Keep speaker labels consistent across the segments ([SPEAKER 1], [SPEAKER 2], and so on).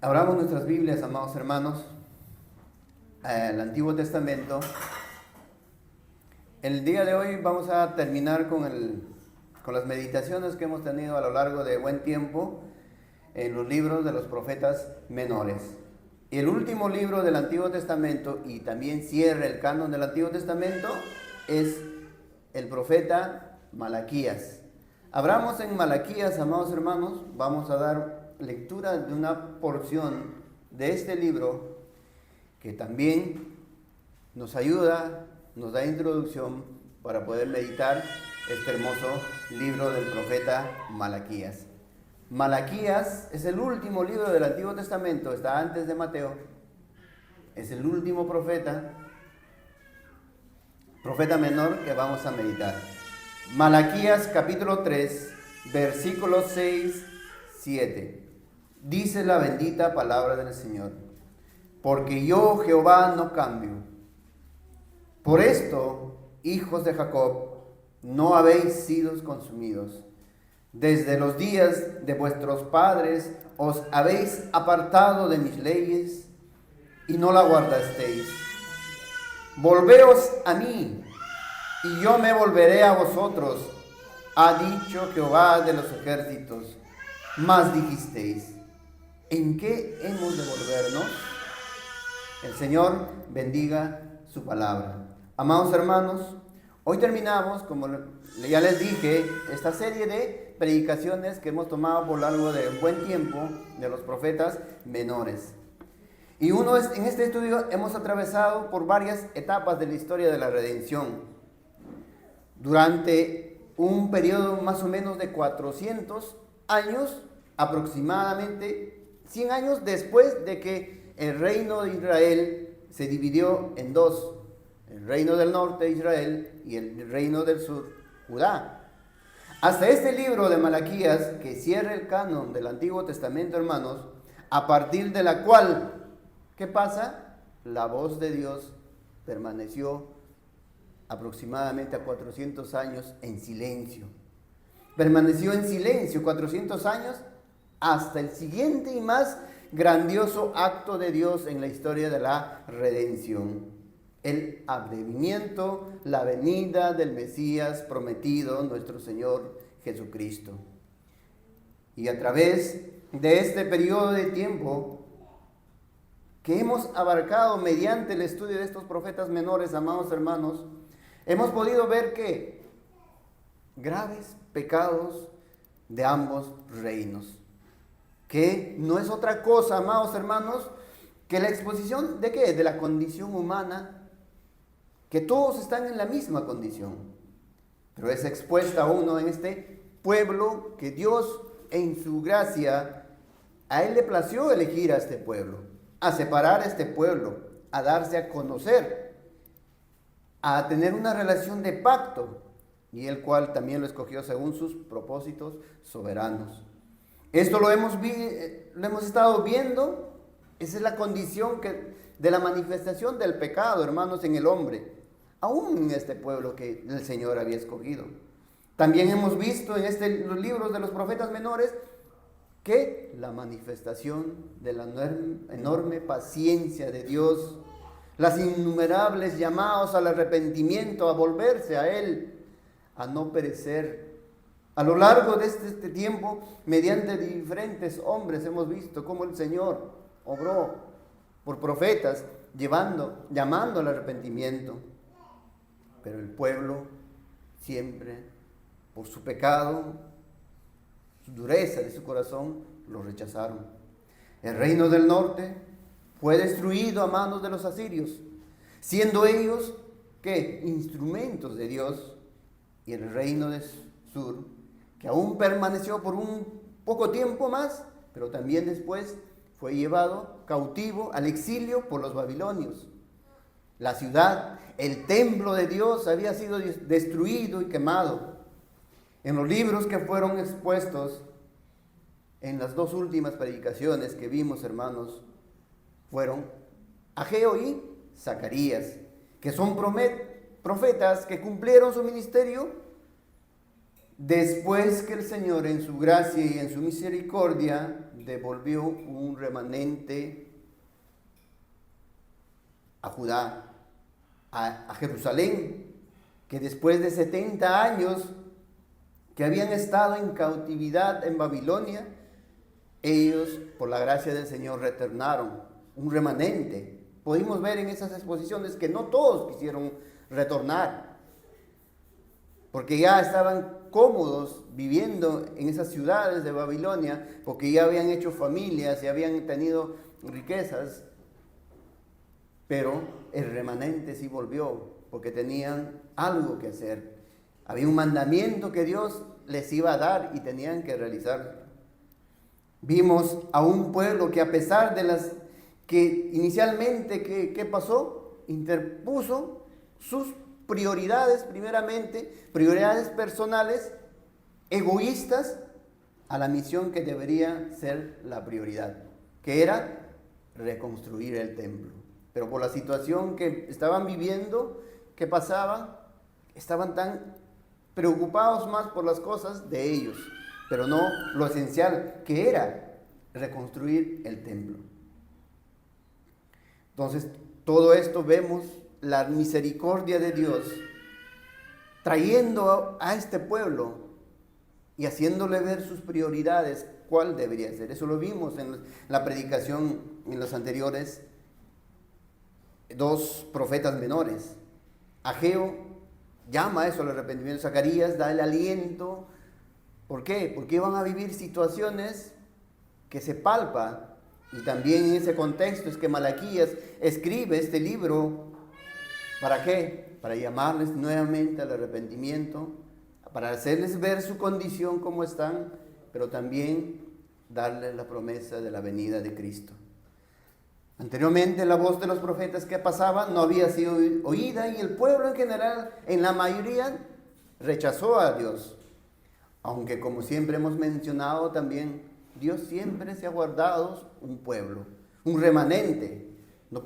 [SPEAKER 1] Abramos nuestras Biblias, amados hermanos, al Antiguo Testamento. El día de hoy vamos a terminar con las meditaciones que hemos tenido a lo largo de buen tiempo en los libros de los profetas menores. Y el último libro del Antiguo Testamento, y también cierra el canon del Antiguo Testamento, es el profeta Malaquías. Abramos en Malaquías, amados hermanos, vamos a dar lectura de una porción de este libro que también nos ayuda, nos da introducción para poder meditar este hermoso libro del profeta Malaquías. Malaquías es el último libro del Antiguo Testamento, está antes de Mateo, es el último profeta menor que vamos a meditar. Malaquías capítulo 3, versículos 6, 7. Dice la bendita palabra del Señor: porque yo, Jehová, no cambio. Por esto, hijos de Jacob, no habéis sido consumidos. Desde los días de vuestros padres os habéis apartado de mis leyes y no la guardasteis. Volveos a mí, y yo me volveré a vosotros, ha dicho Jehová de los ejércitos. Mas dijisteis: ¿en qué hemos de volvernos? El Señor bendiga su palabra. Amados hermanos, hoy terminamos, como ya les dije, esta serie de predicaciones que hemos tomado por largo de un buen tiempo de los profetas menores. Y en este estudio hemos atravesado por varias etapas de la historia de la redención. Durante un periodo más o menos de 400 años, aproximadamente 100 años después de que el reino de Israel se dividió en dos: el reino del norte, Israel, y el reino del sur, Judá. Hasta este libro de Malaquías, que cierra el canon del Antiguo Testamento, hermanos, a partir de la cual, ¿qué pasa? La voz de Dios permaneció aproximadamente a 400 años en silencio. Permaneció en silencio 400 años hasta el siguiente y más grandioso acto de Dios en la historia de la redención: el advenimiento, la venida del Mesías prometido, nuestro Señor Jesucristo. Y a través de este periodo de tiempo que hemos abarcado mediante el estudio de estos profetas menores, amados hermanos, hemos podido ver que graves pecados de ambos reinos, que no es otra cosa, amados hermanos, que la exposición ¿de qué? De la condición humana, que todos están en la misma condición, pero es expuesta uno en este pueblo que Dios, en su gracia, a Él le plació elegir a este pueblo, a separar a este pueblo, a darse a conocer, a tener una relación de pacto, y el cual también lo escogió según sus propósitos soberanos. Esto lo hemos estado viendo. Esa es la condición de la manifestación del pecado, hermanos, en el hombre, aún en este pueblo que el Señor había escogido. También hemos visto en los libros de los profetas menores que la manifestación de la enorme paciencia de Dios, las innumerables llamados al arrepentimiento, a volverse a Él, a no perecer. A lo largo de este tiempo, mediante diferentes hombres, hemos visto cómo el Señor obró por profetas, llamando al arrepentimiento. Pero el pueblo siempre, por su pecado, su dureza de su corazón, lo rechazaron. El reino del norte fue destruido a manos de los asirios, siendo ellos, ¿qué? Instrumentos de Dios. Y el reino del sur, que aún permaneció por un poco tiempo más, pero también después fue llevado cautivo al exilio por los babilonios. La ciudad, el templo de Dios, había sido destruido y quemado. En los libros que fueron expuestos en las dos últimas predicaciones que vimos, hermanos, fueron Ageo y Zacarías, que son profetas que cumplieron su ministerio después que el Señor en su gracia y en su misericordia devolvió un remanente a Judá, a Jerusalén, que después de 70 años que habían estado en cautividad en Babilonia, ellos, por la gracia del Señor, retornaron, un remanente. Pudimos ver en esas exposiciones que no todos quisieron retornar, porque ya estaban cómodos viviendo en esas ciudades de Babilonia, porque ya habían hecho familias y habían tenido riquezas, pero el remanente sí volvió, porque tenían algo que hacer. Había un mandamiento que Dios les iba a dar y tenían que realizarlo. Vimos a un pueblo que, a pesar de las que inicialmente, ¿qué pasó? Interpuso sus prioridades, primeramente, prioridades personales, egoístas, a la misión que debería ser la prioridad, que era reconstruir el templo. Pero por la situación que estaban viviendo, ¿qué pasaba? Estaban tan preocupados más por las cosas de ellos, pero no lo esencial, que era reconstruir el templo. Entonces, todo esto vemos la misericordia de Dios trayendo a este pueblo y haciéndole ver sus prioridades, cuál debería ser. Eso lo vimos en la predicación en los anteriores dos profetas menores. Ageo llama a eso al arrepentimiento. Zacarías da el aliento. ¿Por qué? Porque iban a vivir situaciones que se palpan. Y también en ese contexto es que Malaquías escribe este libro. ¿Para qué? Para llamarles nuevamente al arrepentimiento, para hacerles ver su condición como están, pero también darles la promesa de la venida de Cristo. Anteriormente la voz de los profetas que pasaban no había sido oída y el pueblo en general, en la mayoría, rechazó a Dios. Aunque, como siempre hemos mencionado también, Dios siempre se ha guardado un pueblo, un remanente,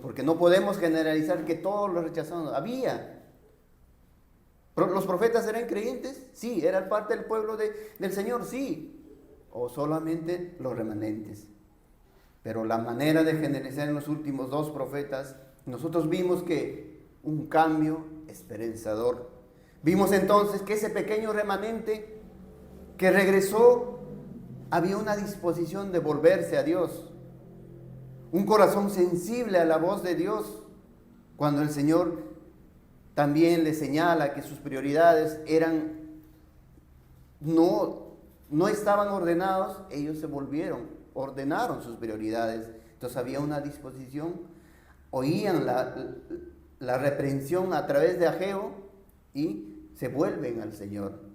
[SPEAKER 1] porque no podemos generalizar que todos los rechazaron. Había. ¿Los profetas eran creyentes? Sí. ¿Eran parte del pueblo del Señor? Sí. O solamente los remanentes. Pero la manera de generalizar en los últimos dos profetas, nosotros vimos que un cambio esperanzador. Vimos entonces que ese pequeño remanente que regresó, había una disposición de volverse a Dios, un corazón sensible a la voz de Dios, cuando el Señor también le señala que sus prioridades no estaban ordenados. Ellos se volvieron, ordenaron sus prioridades. Entonces había una disposición, oían la reprensión a través de Ageo y se vuelven al Señor.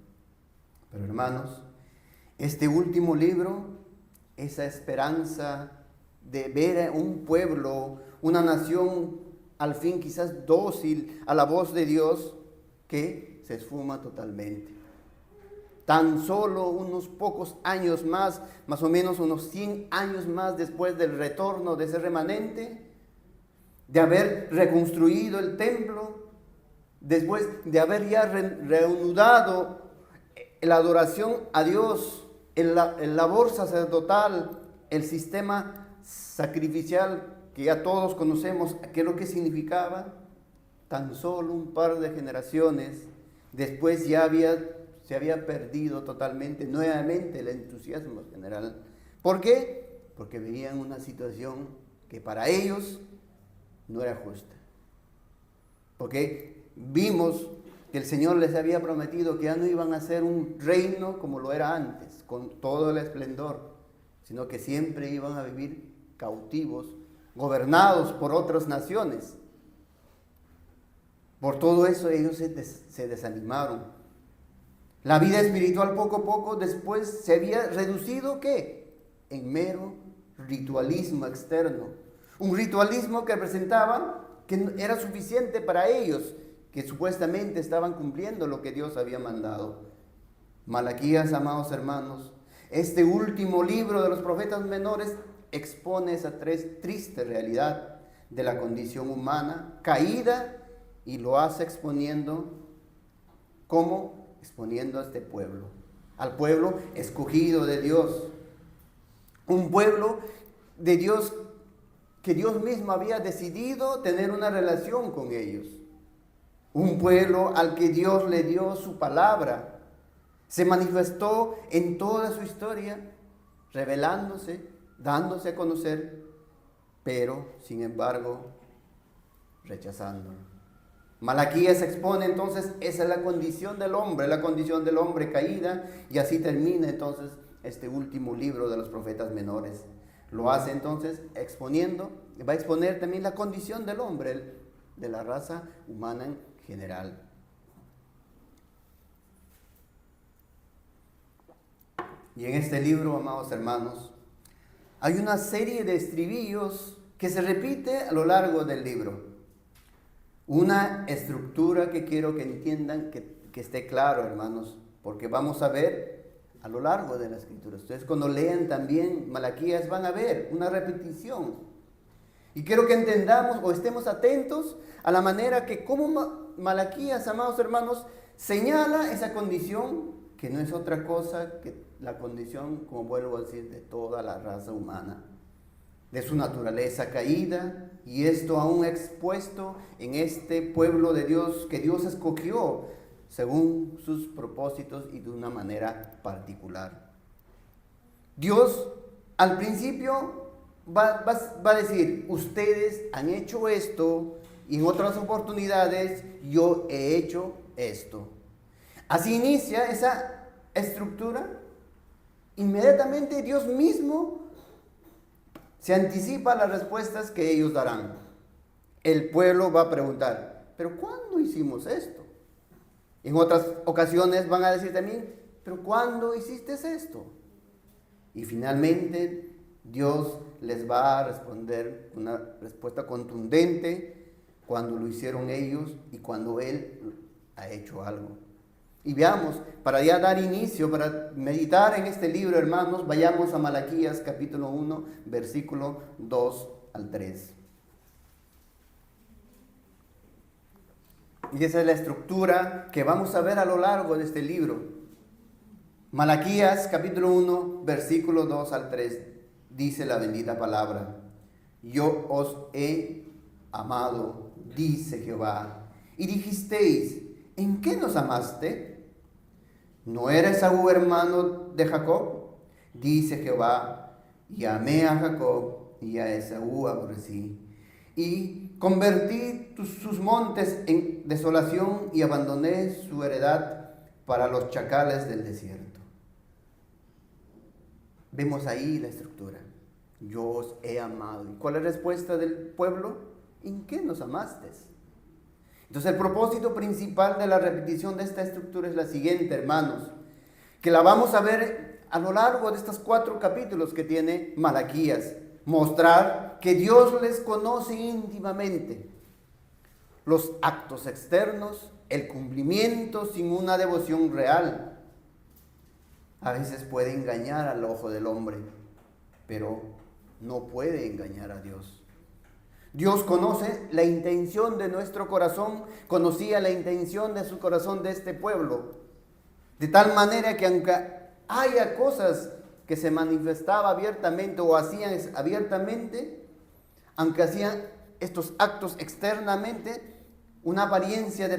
[SPEAKER 1] Pero hermanos, este último libro, esa esperanza de ver a un pueblo, una nación al fin quizás dócil a la voz de Dios, que se esfuma totalmente. Tan solo unos pocos años más o menos unos 100 años más después del retorno de ese remanente, de haber reconstruido el templo, después de haber ya reanudado la adoración a Dios, el labor sacerdotal, el sistema sacrificial que ya todos conocemos, qué es lo que significaba, tan solo un par de generaciones después ya se había perdido totalmente, nuevamente, el entusiasmo general. ¿Por qué? Porque veían una situación que para ellos no era justa. Porque vimos que el Señor les había prometido que ya no iban a ser un reino como lo era antes, con todo el esplendor, sino que siempre iban a vivir cautivos, gobernados por otras naciones. Por todo eso ellos se desanimaron. La vida espiritual poco a poco después se había reducido, ¿qué? En mero ritualismo externo. Un ritualismo que representaba que era suficiente para ellos, que supuestamente estaban cumpliendo lo que Dios había mandado. Malaquías, amados hermanos, este último libro de los profetas menores expone esa triste realidad de la condición humana caída y lo hace exponiendo a este pueblo. al pueblo escogido de Dios. Un pueblo de Dios que Dios mismo había decidido tener una relación con ellos. Un pueblo al que Dios le dio su palabra. Se manifestó en toda su historia, revelándose, dándose a conocer, pero sin embargo rechazándolo. Malaquías expone entonces, esa es la condición del hombre caída, y así termina entonces este último libro de los profetas menores. Lo hace entonces exponiendo, va a exponer también la condición del hombre, de la raza humana en general. Y en este libro, amados hermanos, hay una serie de estribillos que se repite a lo largo del libro. Una estructura que quiero que entiendan, que esté claro, hermanos, porque vamos a ver a lo largo de la Escritura. Ustedes cuando lean también Malaquías van a ver una repetición. Y quiero que entendamos o estemos atentos a la manera que como Malaquías, amados hermanos, señala esa condición que no es otra cosa que la condición, como vuelvo a decir, de toda la raza humana, de su naturaleza caída, y esto aún expuesto en este pueblo de Dios que Dios escogió según sus propósitos y de una manera particular. Dios al principio va a decir, ustedes han hecho esto y en otras oportunidades yo he hecho esto. Así inicia esa estructura. Inmediatamente Dios mismo se anticipa a las respuestas que ellos darán. El pueblo va a preguntar, ¿pero cuándo hicimos esto? En otras ocasiones van a decir también, ¿pero cuándo hiciste esto? Y finalmente Dios les va a responder una respuesta contundente cuando lo hicieron ellos y cuando Él ha hecho algo. Y veamos, para ya dar inicio, para meditar en este libro, hermanos, vayamos a Malaquías capítulo 1, versículo 2 al 3. Y esa es la estructura que vamos a ver a lo largo de este libro. Malaquías capítulo 1, versículo 2 al 3, dice la bendita palabra. Yo os he amado, dice Jehová, y dijisteis, ¿en qué nos amaste? ¿No era Esaú hermano de Jacob? Dice Jehová, y amé a Jacob y a Esaú aborrecí. Y convertí sus montes en desolación y abandoné su heredad para los chacales del desierto. Vemos ahí la estructura. Yo os he amado. ¿Y cuál es la respuesta del pueblo? ¿En qué nos amaste? Entonces el propósito principal de la repetición de esta estructura es la siguiente, hermanos, que la vamos a ver a lo largo de estos 4 capítulos que tiene Malaquías. Mostrar que Dios les conoce íntimamente. Los actos externos, el cumplimiento sin una devoción real, a veces puede engañar al ojo del hombre, pero no puede engañar a Dios. Dios conoce la intención de nuestro corazón, conocía la intención de su corazón de este pueblo, de tal manera que aunque haya cosas que se manifestaba abiertamente o hacían abiertamente, aunque hacían estos actos externamente, una apariencia de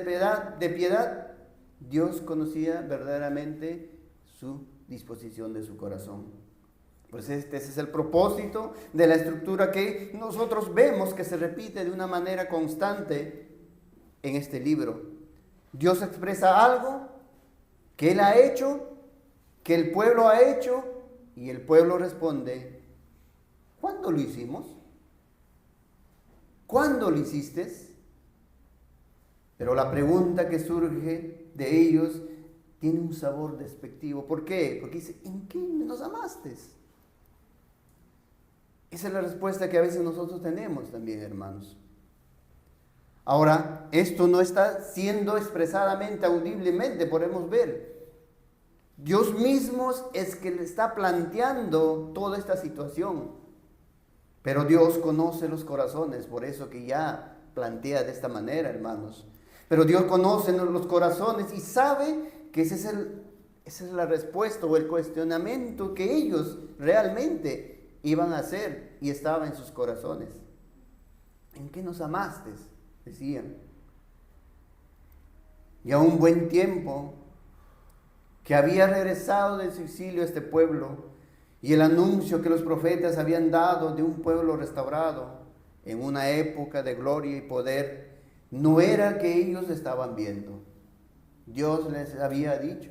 [SPEAKER 1] piedad, Dios conocía verdaderamente su disposición de su corazón. Pues ese es el propósito de la estructura que nosotros vemos que se repite de una manera constante en este libro. Dios expresa algo que Él ha hecho, que el pueblo ha hecho, y el pueblo responde, ¿cuándo lo hicimos? ¿Cuándo lo hiciste? Pero la pregunta que surge de ellos tiene un sabor despectivo. ¿Por qué? Porque dice, ¿en qué nos amaste? Esa es la respuesta que a veces nosotros tenemos también, hermanos. Ahora, esto no está siendo expresadamente, audiblemente, podemos ver. Dios mismo es que le está planteando toda esta situación. Pero Dios conoce los corazones, por eso que ya plantea de esta manera, hermanos. Pero Dios conoce los corazones y sabe que ese es Esa es la respuesta o el cuestionamiento que ellos realmente iban a hacer y estaba en sus corazones. ¿En qué nos amaste?, decían. Ya un buen tiempo que había regresado de su exilio este pueblo, y el anuncio que los profetas habían dado de un pueblo restaurado en una época de gloria y poder, no era que ellos estaban viendo. Dios les había dicho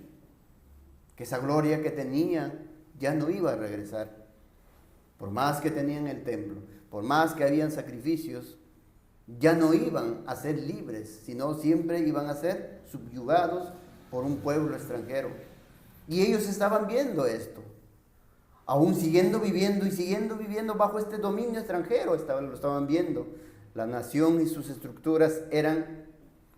[SPEAKER 1] que esa gloria que tenían ya no iba a regresar. Por más que tenían el templo, por más que habían sacrificios, ya no iban a ser libres, sino siempre iban a ser subyugados por un pueblo extranjero. Y ellos estaban viendo esto, aún siguiendo viviendo bajo este dominio extranjero, lo estaban viendo. La nación y sus estructuras eran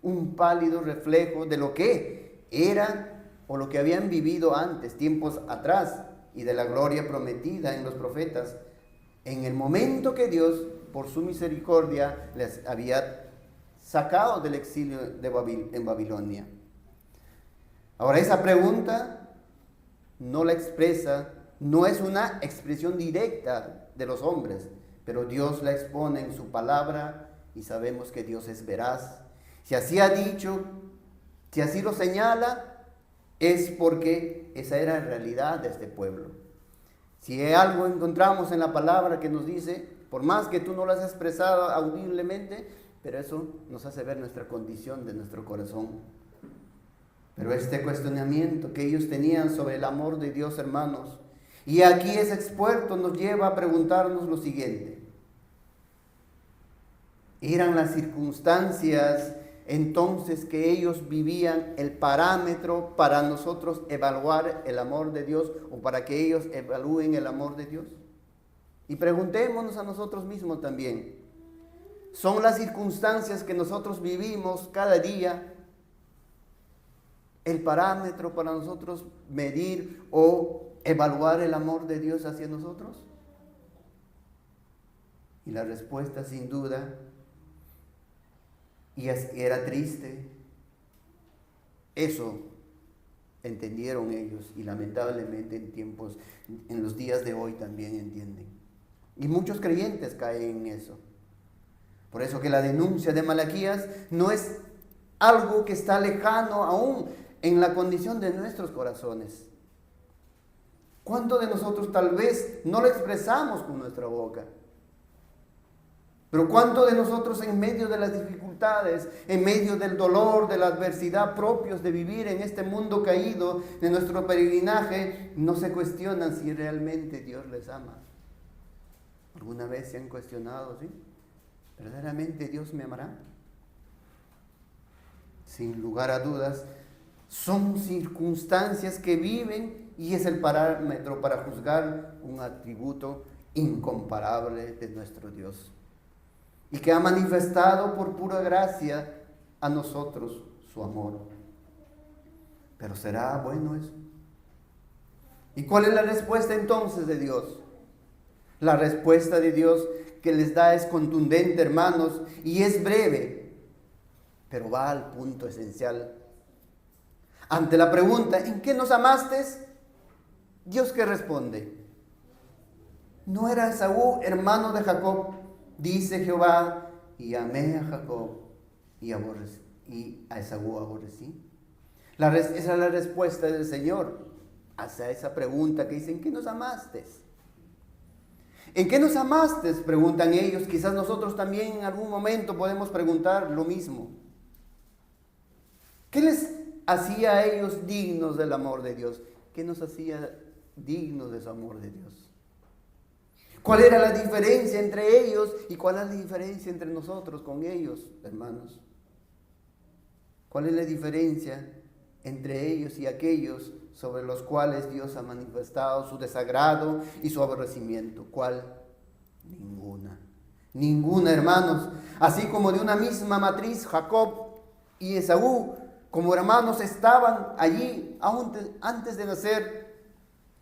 [SPEAKER 1] un pálido reflejo de lo que eran o lo que habían vivido antes, tiempos atrás, y de la gloria prometida en los profetas, en el momento que Dios, por su misericordia, les había sacado del exilio en Babilonia. Ahora, esa pregunta no la expresa, no es una expresión directa de los hombres, pero Dios la expone en su palabra y sabemos que Dios es veraz. Si así ha dicho, si así lo señala, es porque esa era la realidad de este pueblo. Si algo encontramos en la palabra que nos dice, por más que tú no lo has expresado audiblemente, pero eso nos hace ver nuestra condición de nuestro corazón. Pero este cuestionamiento que ellos tenían sobre el amor de Dios, hermanos, y aquí ese expuesto nos lleva a preguntarnos lo siguiente: ¿eran las circunstancias entonces que ellos vivían el parámetro para nosotros evaluar el amor de Dios, o para que ellos evalúen el amor de Dios? Y preguntémonos a nosotros mismos también: ¿son las circunstancias que nosotros vivimos cada día el parámetro para nosotros medir o evaluar el amor de Dios hacia nosotros? Y la respuesta, sin duda, y era triste, eso entendieron ellos, y lamentablemente en los días de hoy también entienden. Y muchos creyentes caen en eso. Por eso que la denuncia de Malaquías no es algo que está lejano aún en la condición de nuestros corazones. ¿Cuántos de nosotros tal vez no lo expresamos con nuestra boca? Pero ¿cuántos de nosotros en medio de las dificultades, en medio del dolor, de la adversidad propios de vivir en este mundo caído, de nuestro peregrinaje, no se cuestionan si realmente Dios les ama? ¿Alguna vez se han cuestionado, sí? ¿Verdaderamente Dios me amará? Sin lugar a dudas, son circunstancias que viven y es el parámetro para juzgar un atributo incomparable de nuestro Dios, y que ha manifestado por pura gracia a nosotros su amor. Pero ¿será bueno eso? ¿Y cuál es la respuesta entonces de Dios? La respuesta de Dios que les da es contundente, hermanos, y es breve, pero va al punto esencial. Ante la pregunta, ¿en qué nos amaste?, Dios, ¿qué responde? ¿No era Esaú hermano de Jacob? Dice Jehová, y amé a Jacob y a Esaú aborrecí. Esa es la respuesta del Señor hacia esa pregunta que dice: ¿en qué nos amaste? ¿En qué nos amaste?, preguntan ellos. Quizás nosotros también en algún momento podemos preguntar lo mismo. ¿Qué les hacía a ellos dignos del amor de Dios? ¿Qué nos hacía dignos de su amor de Dios? ¿Cuál era la diferencia entre ellos y cuál es la diferencia entre nosotros con ellos, hermanos? ¿Cuál es la diferencia entre ellos y aquellos sobre los cuales Dios ha manifestado su desagrado y su aborrecimiento? ¿Cuál? Ninguna. Ninguna, hermanos. Así como de una misma matriz, Jacob y Esaú, como hermanos, estaban allí aún antes de nacer,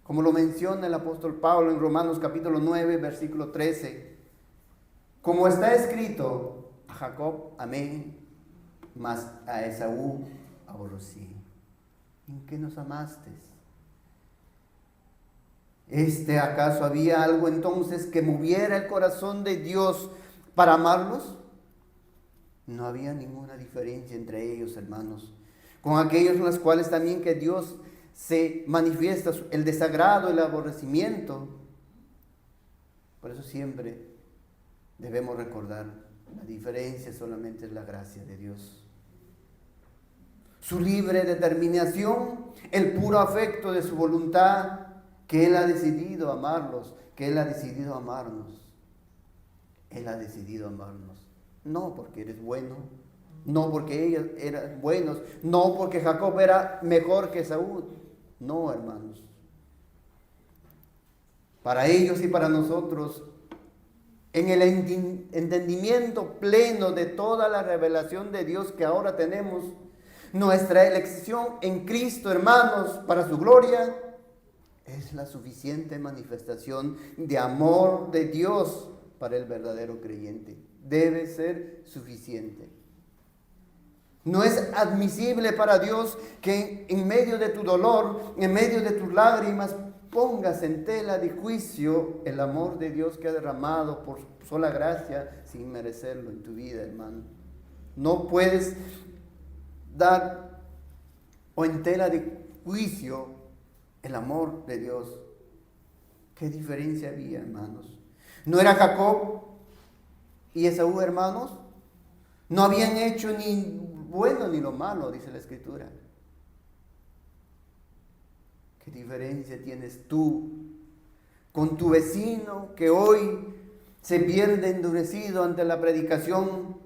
[SPEAKER 1] como lo menciona el apóstol Pablo en Romanos capítulo 9, versículo 13. Como está escrito: a Jacob amé, mas a Esaú aborrecí. ¿En qué nos amaste? ¿Acaso había algo entonces que moviera el corazón de Dios para amarlos? No había ninguna diferencia entre ellos, hermanos, con aquellos en los cuales también que Dios se manifiesta el desagrado, el aborrecimiento. Por eso siempre debemos recordar, la diferencia solamente es la gracia de Dios. Su libre determinación, el puro afecto de su voluntad, que Él ha decidido amarlos, que Él ha decidido amarnos. Él ha decidido amarnos. No porque eres bueno, no porque ellos eran buenos, no porque Jacob era mejor que Saúl. No, hermanos. Para ellos y para nosotros, en el entendimiento pleno de toda la revelación de Dios que ahora tenemos, nuestra elección en Cristo, hermanos, para su gloria, es la suficiente manifestación de amor de Dios para el verdadero creyente. Debe ser suficiente. No es admisible para Dios que en medio de tu dolor, en medio de tus lágrimas, pongas en tela de juicio el amor de Dios que ha derramado por sola gracia sin merecerlo en tu vida, hermano. No puedes dar o en tela de juicio el amor de Dios. ¿Qué diferencia había, hermanos? ¿No era Jacob y Esaú, hermanos? No habían hecho ni bueno ni lo malo, dice la Escritura. ¿Qué diferencia tienes tú con tu vecino que hoy se pierde endurecido ante la predicación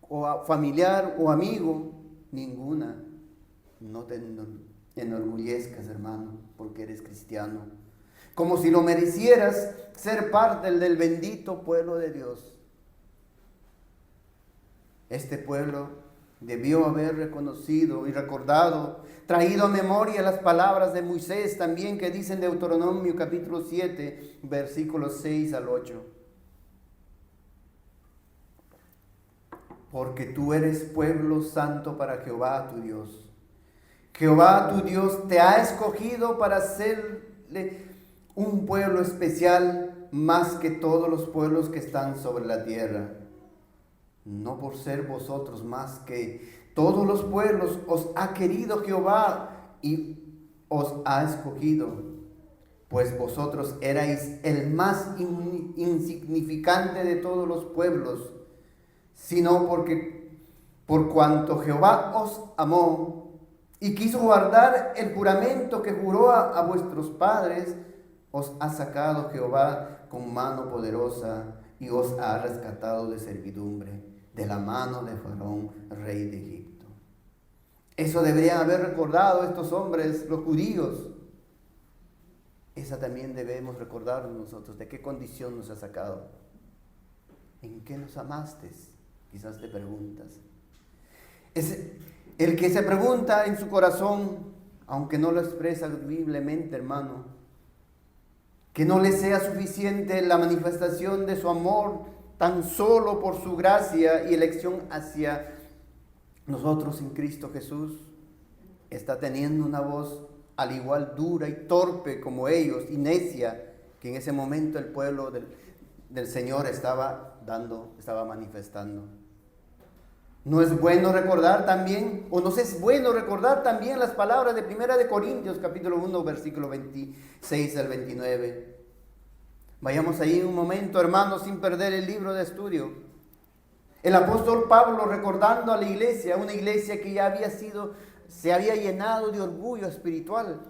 [SPEAKER 1] o familiar o amigo? Ninguna. No te enorgullezcas, hermano, porque eres cristiano. Como si lo merecieras ser parte del bendito pueblo de Dios. Este pueblo debió haber reconocido y recordado, traído a memoria las palabras de Moisés también que dicen Deuteronomio capítulo 7, versículos 6 al 8. Porque tú eres pueblo santo para Jehová tu Dios. Jehová tu Dios te ha escogido para hacerle un pueblo especial más que todos los pueblos que están sobre la tierra. No por ser vosotros más que todos los pueblos os ha querido Jehová y os ha escogido, pues vosotros erais el más insignificante de todos los pueblos, sino porque por cuanto Jehová os amó y quiso guardar el juramento que juró a vuestros padres, os ha sacado Jehová con mano poderosa y os ha rescatado de servidumbre, de la mano de Faraón, rey de Egipto. Eso deberían haber recordado estos hombres, los judíos. Esa también debemos recordar nosotros, de qué condición nos ha sacado. ¿En qué nos amaste? Quizás te preguntas. El que se pregunta en su corazón, aunque no lo expresa audiblemente, hermano, que no le sea suficiente la manifestación de su amor tan solo por su gracia y elección hacia nosotros en Cristo Jesús, está teniendo una voz al igual dura y torpe como ellos y necia que en ese momento el pueblo del Señor estaba manifestando. ¿No es bueno recordar también, o nos es bueno recordar también las palabras de 1 de Corintios, capítulo 1, versículo 26 al 29? Vayamos ahí un momento, hermanos, sin perder el libro de estudio. El apóstol Pablo recordando a la iglesia, una iglesia que ya se había llenado de orgullo espiritual.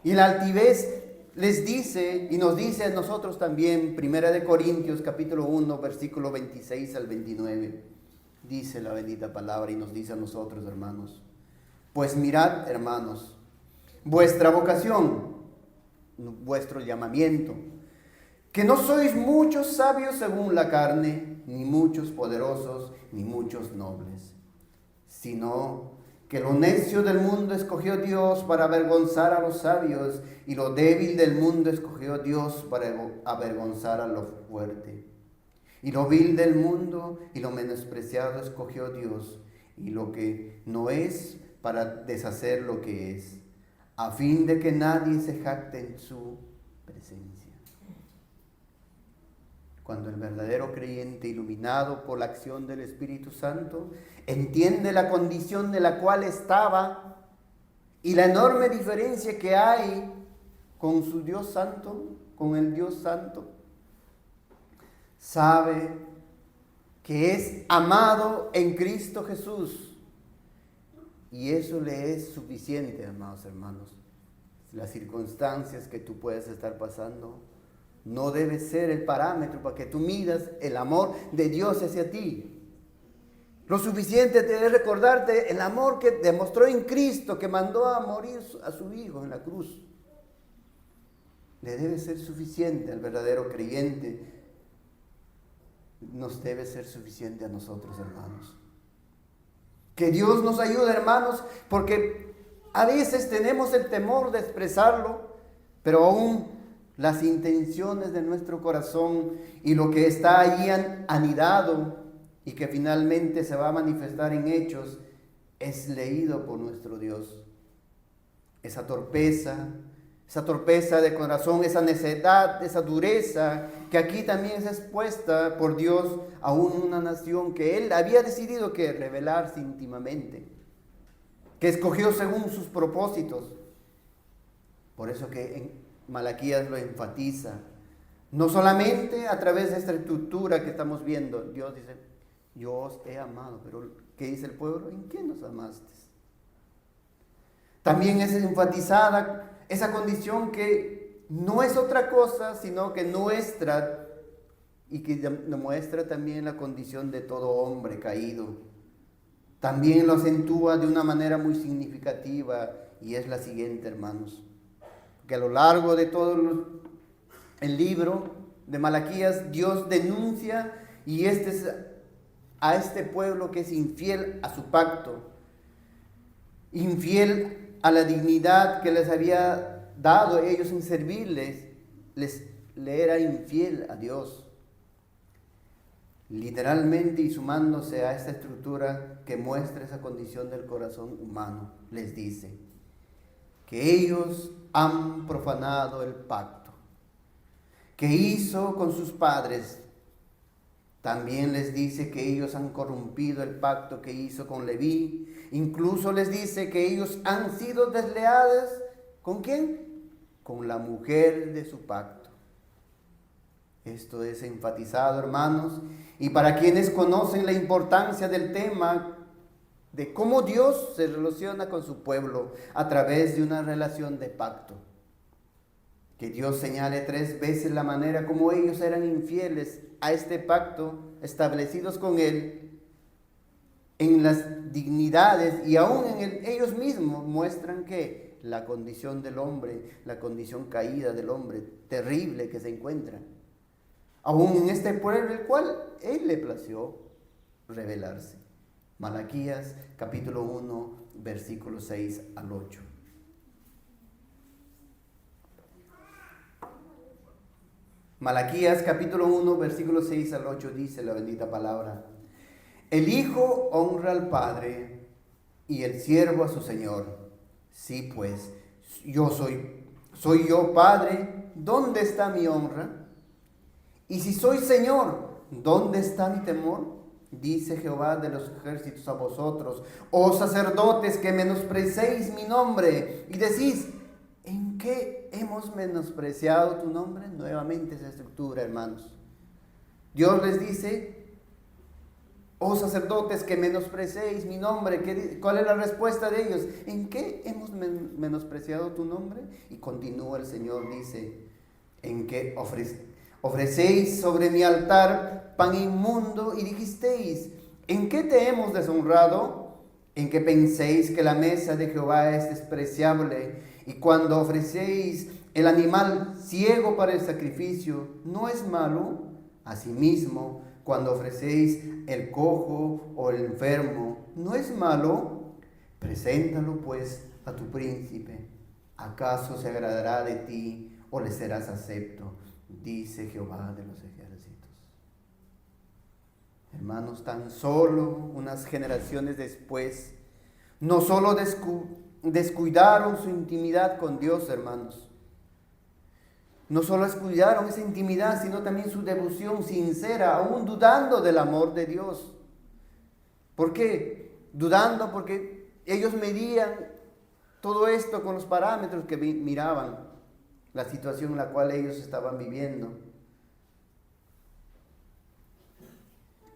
[SPEAKER 1] Y la altivez les dice, y nos dice a nosotros también, 1 de Corintios, capítulo 1, versículo 26 al 29. Dice la bendita palabra y nos dice a nosotros, hermanos: pues mirad, hermanos, vuestra vocación, vuestro llamamiento, que no sois muchos sabios según la carne, ni muchos poderosos, ni muchos nobles, sino que lo necio del mundo escogió Dios para avergonzar a los sabios, y lo débil del mundo escogió Dios para avergonzar a lo fuerte. Y lo vil del mundo y lo menospreciado escogió Dios, y lo que no es, para deshacer lo que es, a fin de que nadie se jacte en su presencia. Cuando el verdadero creyente, iluminado por la acción del Espíritu Santo, entiende la condición de la cual estaba y la enorme diferencia que hay con su Dios Santo, con el Dios Santo, sabe que es amado en Cristo Jesús. Y eso le es suficiente, amados hermanos. Las circunstancias que tú puedes estar pasando no debe ser el parámetro para que tú midas el amor de Dios hacia ti. Lo suficiente debe recordarte el amor que demostró en Cristo, que mandó a morir a su Hijo en la cruz. Le debe ser suficiente al verdadero creyente. Nos debe ser suficiente a nosotros, hermanos. Que Dios nos ayude, hermanos, porque a veces tenemos el temor de expresarlo, pero aún las intenciones de nuestro corazón y lo que está allí anidado y que finalmente se va a manifestar en hechos, es leído por nuestro Dios. Esa torpeza de corazón, esa necedad, esa dureza, que aquí también es expuesta por Dios a una nación que Él había decidido que revelarse íntimamente, que escogió según sus propósitos. Por eso que en Malaquías lo enfatiza, no solamente a través de esta estructura que estamos viendo. Dios dice, yo os he amado, pero ¿qué dice el pueblo? ¿En qué nos amaste? También es enfatizada esa condición que no es otra cosa, sino que nuestra, y que demuestra también la condición de todo hombre caído. También lo acentúa de una manera muy significativa, y es la siguiente, hermanos, que a lo largo de todo el libro de Malaquías, Dios denuncia a este pueblo que es infiel a su pacto, infiel a la dignidad que les había dado ellos en servirles, le era infiel a Dios. Literalmente, y sumándose a esta estructura que muestra esa condición del corazón humano, les dice que ellos han profanado el pacto que hizo con sus padres. También les dice que ellos han corrompido el pacto que hizo con Leví. Incluso les dice que ellos han sido desleales. ¿Con quién? Con la mujer de su pacto. Esto es enfatizado, hermanos, y para quienes conocen la importancia del tema de cómo Dios se relaciona con su pueblo a través de una relación de pacto. Que Dios señale 3 veces la manera como ellos eran infieles a este pacto establecidos con Él, en las dignidades y aún en ellos mismos muestran que la condición del hombre, la condición caída del hombre, terrible que se encuentra, aún en este pueblo el cual Él le plació revelarse. Malaquías capítulo 1, versículos 6 al 8. Malaquías capítulo 1, versículos 6 al 8 dice la bendita palabra: el hijo honra al padre y el siervo a su señor. Sí, pues, soy yo padre, ¿dónde está mi honra? Y si soy señor, ¿dónde está mi temor? Dice Jehová de los ejércitos a vosotros, oh sacerdotes, que menospreciéis mi nombre y decís, ¿en qué hemos menospreciado tu nombre? Nuevamente esa estructura, hermanos. Dios les dice, oh sacerdotes, que menospreciéis mi nombre. ¿Cuál es la respuesta de ellos? ¿En qué hemos menospreciado tu nombre? Y continúa el Señor, dice, en que ofrecéis sobre mi altar pan inmundo y dijisteis, ¿en qué te hemos deshonrado? En que penséis que la mesa de Jehová es despreciable, y cuando ofrecéis el animal ciego para el sacrificio, ¿no es malo? Asimismo, cuando ofrecéis el cojo o el enfermo, ¿no es malo? Preséntalo pues a tu príncipe. ¿Acaso se agradará de ti o le serás acepto? Dice Jehová de los ejércitos. Hermanos, tan solo unas generaciones después, No solo descuidaron su intimidad con Dios, hermanos. No solo descuidaron esa intimidad, sino también su devoción sincera, aún dudando del amor de Dios. ¿Por qué? Dudando porque ellos medían todo esto con los parámetros que miraban la situación en la cual ellos estaban viviendo.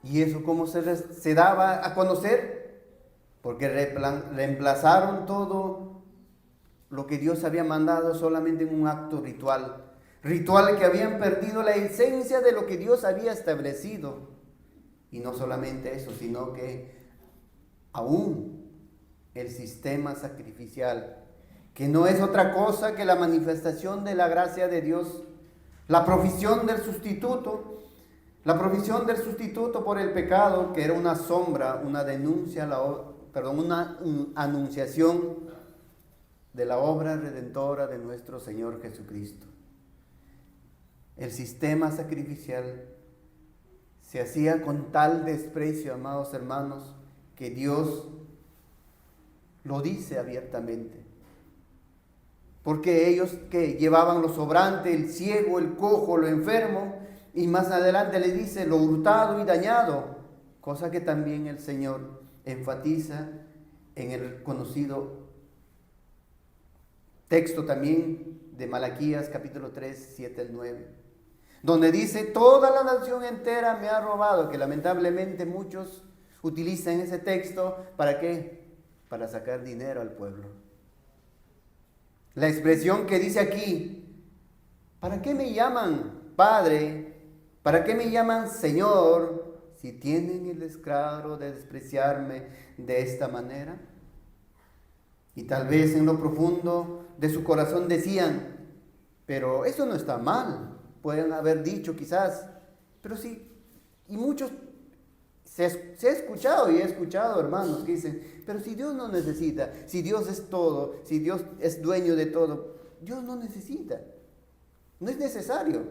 [SPEAKER 1] ¿Y eso cómo se daba a conocer? Porque reemplazaron todo lo que Dios había mandado solamente en un acto ritual. Ritual que habían perdido la esencia de lo que Dios había establecido. Y no solamente eso, sino que aún el sistema sacrificial, que no es otra cosa que la manifestación de la gracia de Dios, la provisión del sustituto por el pecado, que era una sombra, una denuncia, una anunciación de la obra redentora de nuestro Señor Jesucristo. El sistema sacrificial se hacía con tal desprecio, amados hermanos, que Dios lo dice abiertamente. Porque ellos que llevaban lo sobrante, el ciego, el cojo, lo enfermo, y más adelante le dice lo hurtado y dañado, cosa que también el Señor enfatiza en el conocido texto también de Malaquías capítulo 3, 7 al 9. Donde dice, toda la nación entera me ha robado, que lamentablemente muchos utilizan ese texto, ¿para qué? Para sacar dinero al pueblo. La expresión que dice aquí, ¿para qué me llaman Padre? ¿Para qué me llaman Señor? Si tienen el descaro de despreciarme de esta manera. Y tal vez en lo profundo de su corazón decían, pero eso no está mal. Pueden haber dicho quizás, pero sí, y muchos se ha escuchado y he escuchado hermanos que dicen, pero si Dios no necesita, si Dios es todo, si Dios es dueño de todo, Dios no necesita, no es necesario.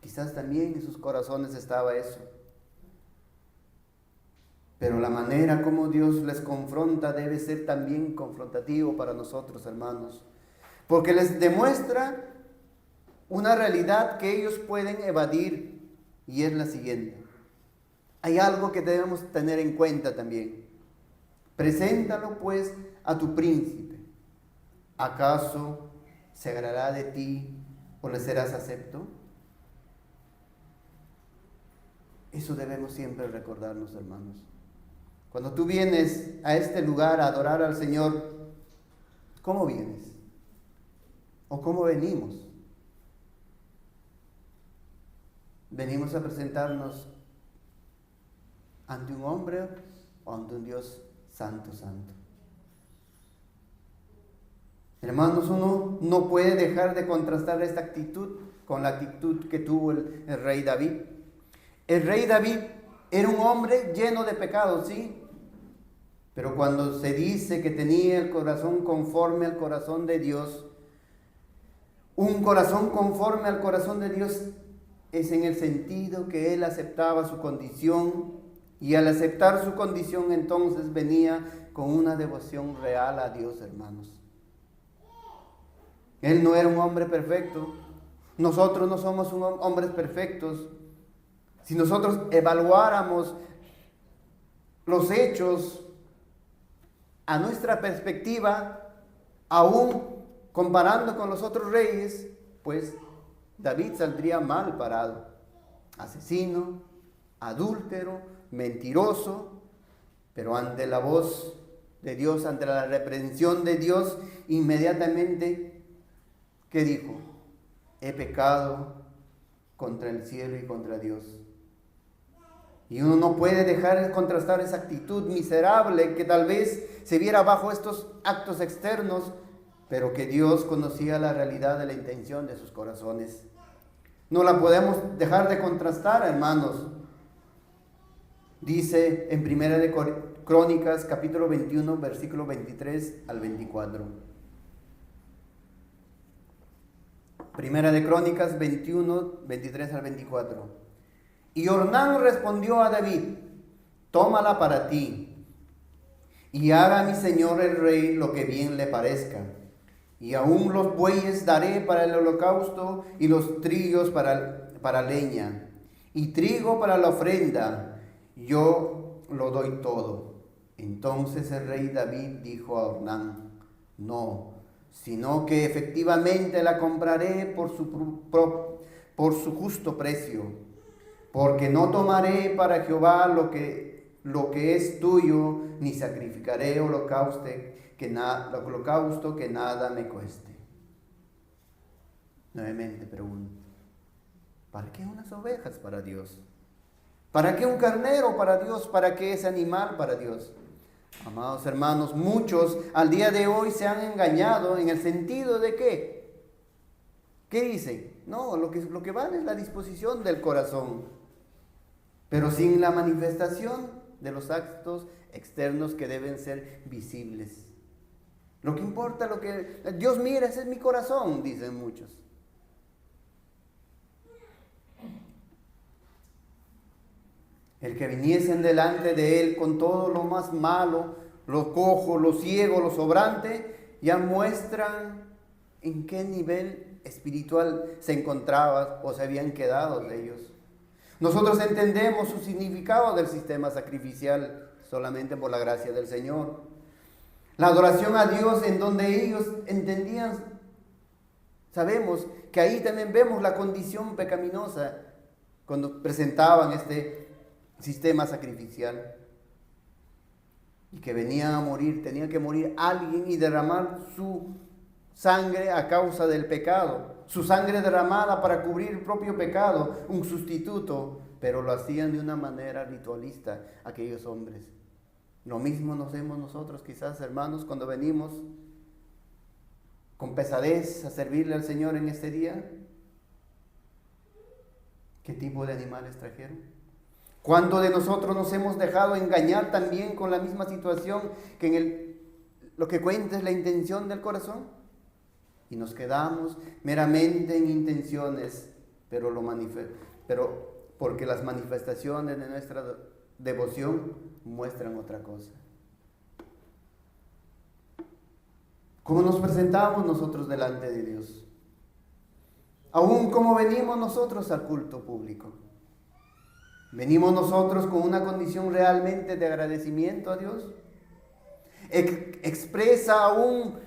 [SPEAKER 1] Quizás también en sus corazones estaba eso. Pero la manera como Dios les confronta debe ser también confrontativo para nosotros, hermanos, porque les demuestra una realidad que ellos pueden evadir, y es la siguiente. Hay algo que debemos tener en cuenta también. Preséntalo pues a tu príncipe. ¿Acaso se agradará de ti o le serás acepto? Eso debemos siempre recordarnos, hermanos. Cuando tú vienes a este lugar a adorar al Señor, ¿cómo vienes? ¿O cómo venimos? ¿Venimos a presentarnos ante un hombre o ante un Dios santo, santo? Hermanos, uno no puede dejar de contrastar esta actitud con la actitud que tuvo el rey David. El rey David era un hombre lleno de pecados, sí, pero cuando se dice que tenía el corazón conforme al corazón de Dios, un corazón conforme al corazón de Dios es en el sentido que él aceptaba su condición, y al aceptar su condición entonces venía con una devoción real a Dios, hermanos. Él no era un hombre perfecto. Nosotros no somos hombres perfectos. Si nosotros evaluáramos los hechos a nuestra perspectiva, aún comparando con los otros reyes, pues David saldría mal parado. Asesino, adúltero, mentiroso, pero ante la voz de Dios, ante la reprensión de Dios, inmediatamente, ¿qué dijo? He pecado contra el cielo y contra Dios. Y uno no puede dejar de contrastar esa actitud miserable que tal vez se viera bajo estos actos externos, pero que Dios conocía la realidad de la intención de sus corazones. No la podemos dejar de contrastar, hermanos. Dice en Primera de Crónicas, capítulo 21, versículo 23 al 24. Primera de Crónicas 21, 23 al 24. Y Ornán respondió a David, tómala para ti y haga mi señor el rey lo que bien le parezca. Y aún los bueyes daré para el holocausto y los trillos para leña y trigo para la ofrenda. Yo lo doy todo. Entonces el rey David dijo a Ornán: no, sino que efectivamente la compraré por su justo precio, porque no tomaré para Jehová lo que es tuyo, ni sacrificaré holocausto que nada me cueste. Nuevamente pregunto: ¿para qué unas ovejas para Dios? ¿Para qué un carnero para Dios? ¿Para qué ese animal para Dios? Amados hermanos, muchos al día de hoy se han engañado en el sentido de que, ¿qué dicen? No, lo que vale es la disposición del corazón, pero sin la manifestación de los actos externos que deben ser visibles. Lo que importa, lo que Dios mira, ese es mi corazón, dicen muchos. El que viniesen delante de él con todo lo más malo, lo cojo, lo ciego, lo sobrante, ya muestran en qué nivel espiritual se encontraban o se habían quedado de ellos. Nosotros entendemos su significado del sistema sacrificial solamente por la gracia del Señor. La adoración a Dios en donde ellos entendían, sabemos que ahí también vemos la condición pecaminosa cuando presentaban este sistema sacrificial, y que venían a morir, tenía que morir alguien y derramar su sangre a causa del pecado, su sangre derramada para cubrir el propio pecado, un sustituto, pero lo hacían de una manera ritualista aquellos hombres. Lo mismo nos hacemos nosotros quizás, hermanos, cuando venimos con pesadez a servirle al Señor en este día. ¿Qué tipo de animales trajeron? ¿Cuántos de nosotros nos hemos dejado engañar también con la misma situación que lo que cuenta es la intención del corazón? Y nos quedamos meramente en intenciones, pero porque las manifestaciones de nuestra devoción muestran otra cosa. ¿Cómo nos presentamos nosotros delante de Dios? Aún como venimos nosotros al culto público. ¿Venimos nosotros con una condición realmente de agradecimiento a Dios? Expresa aún,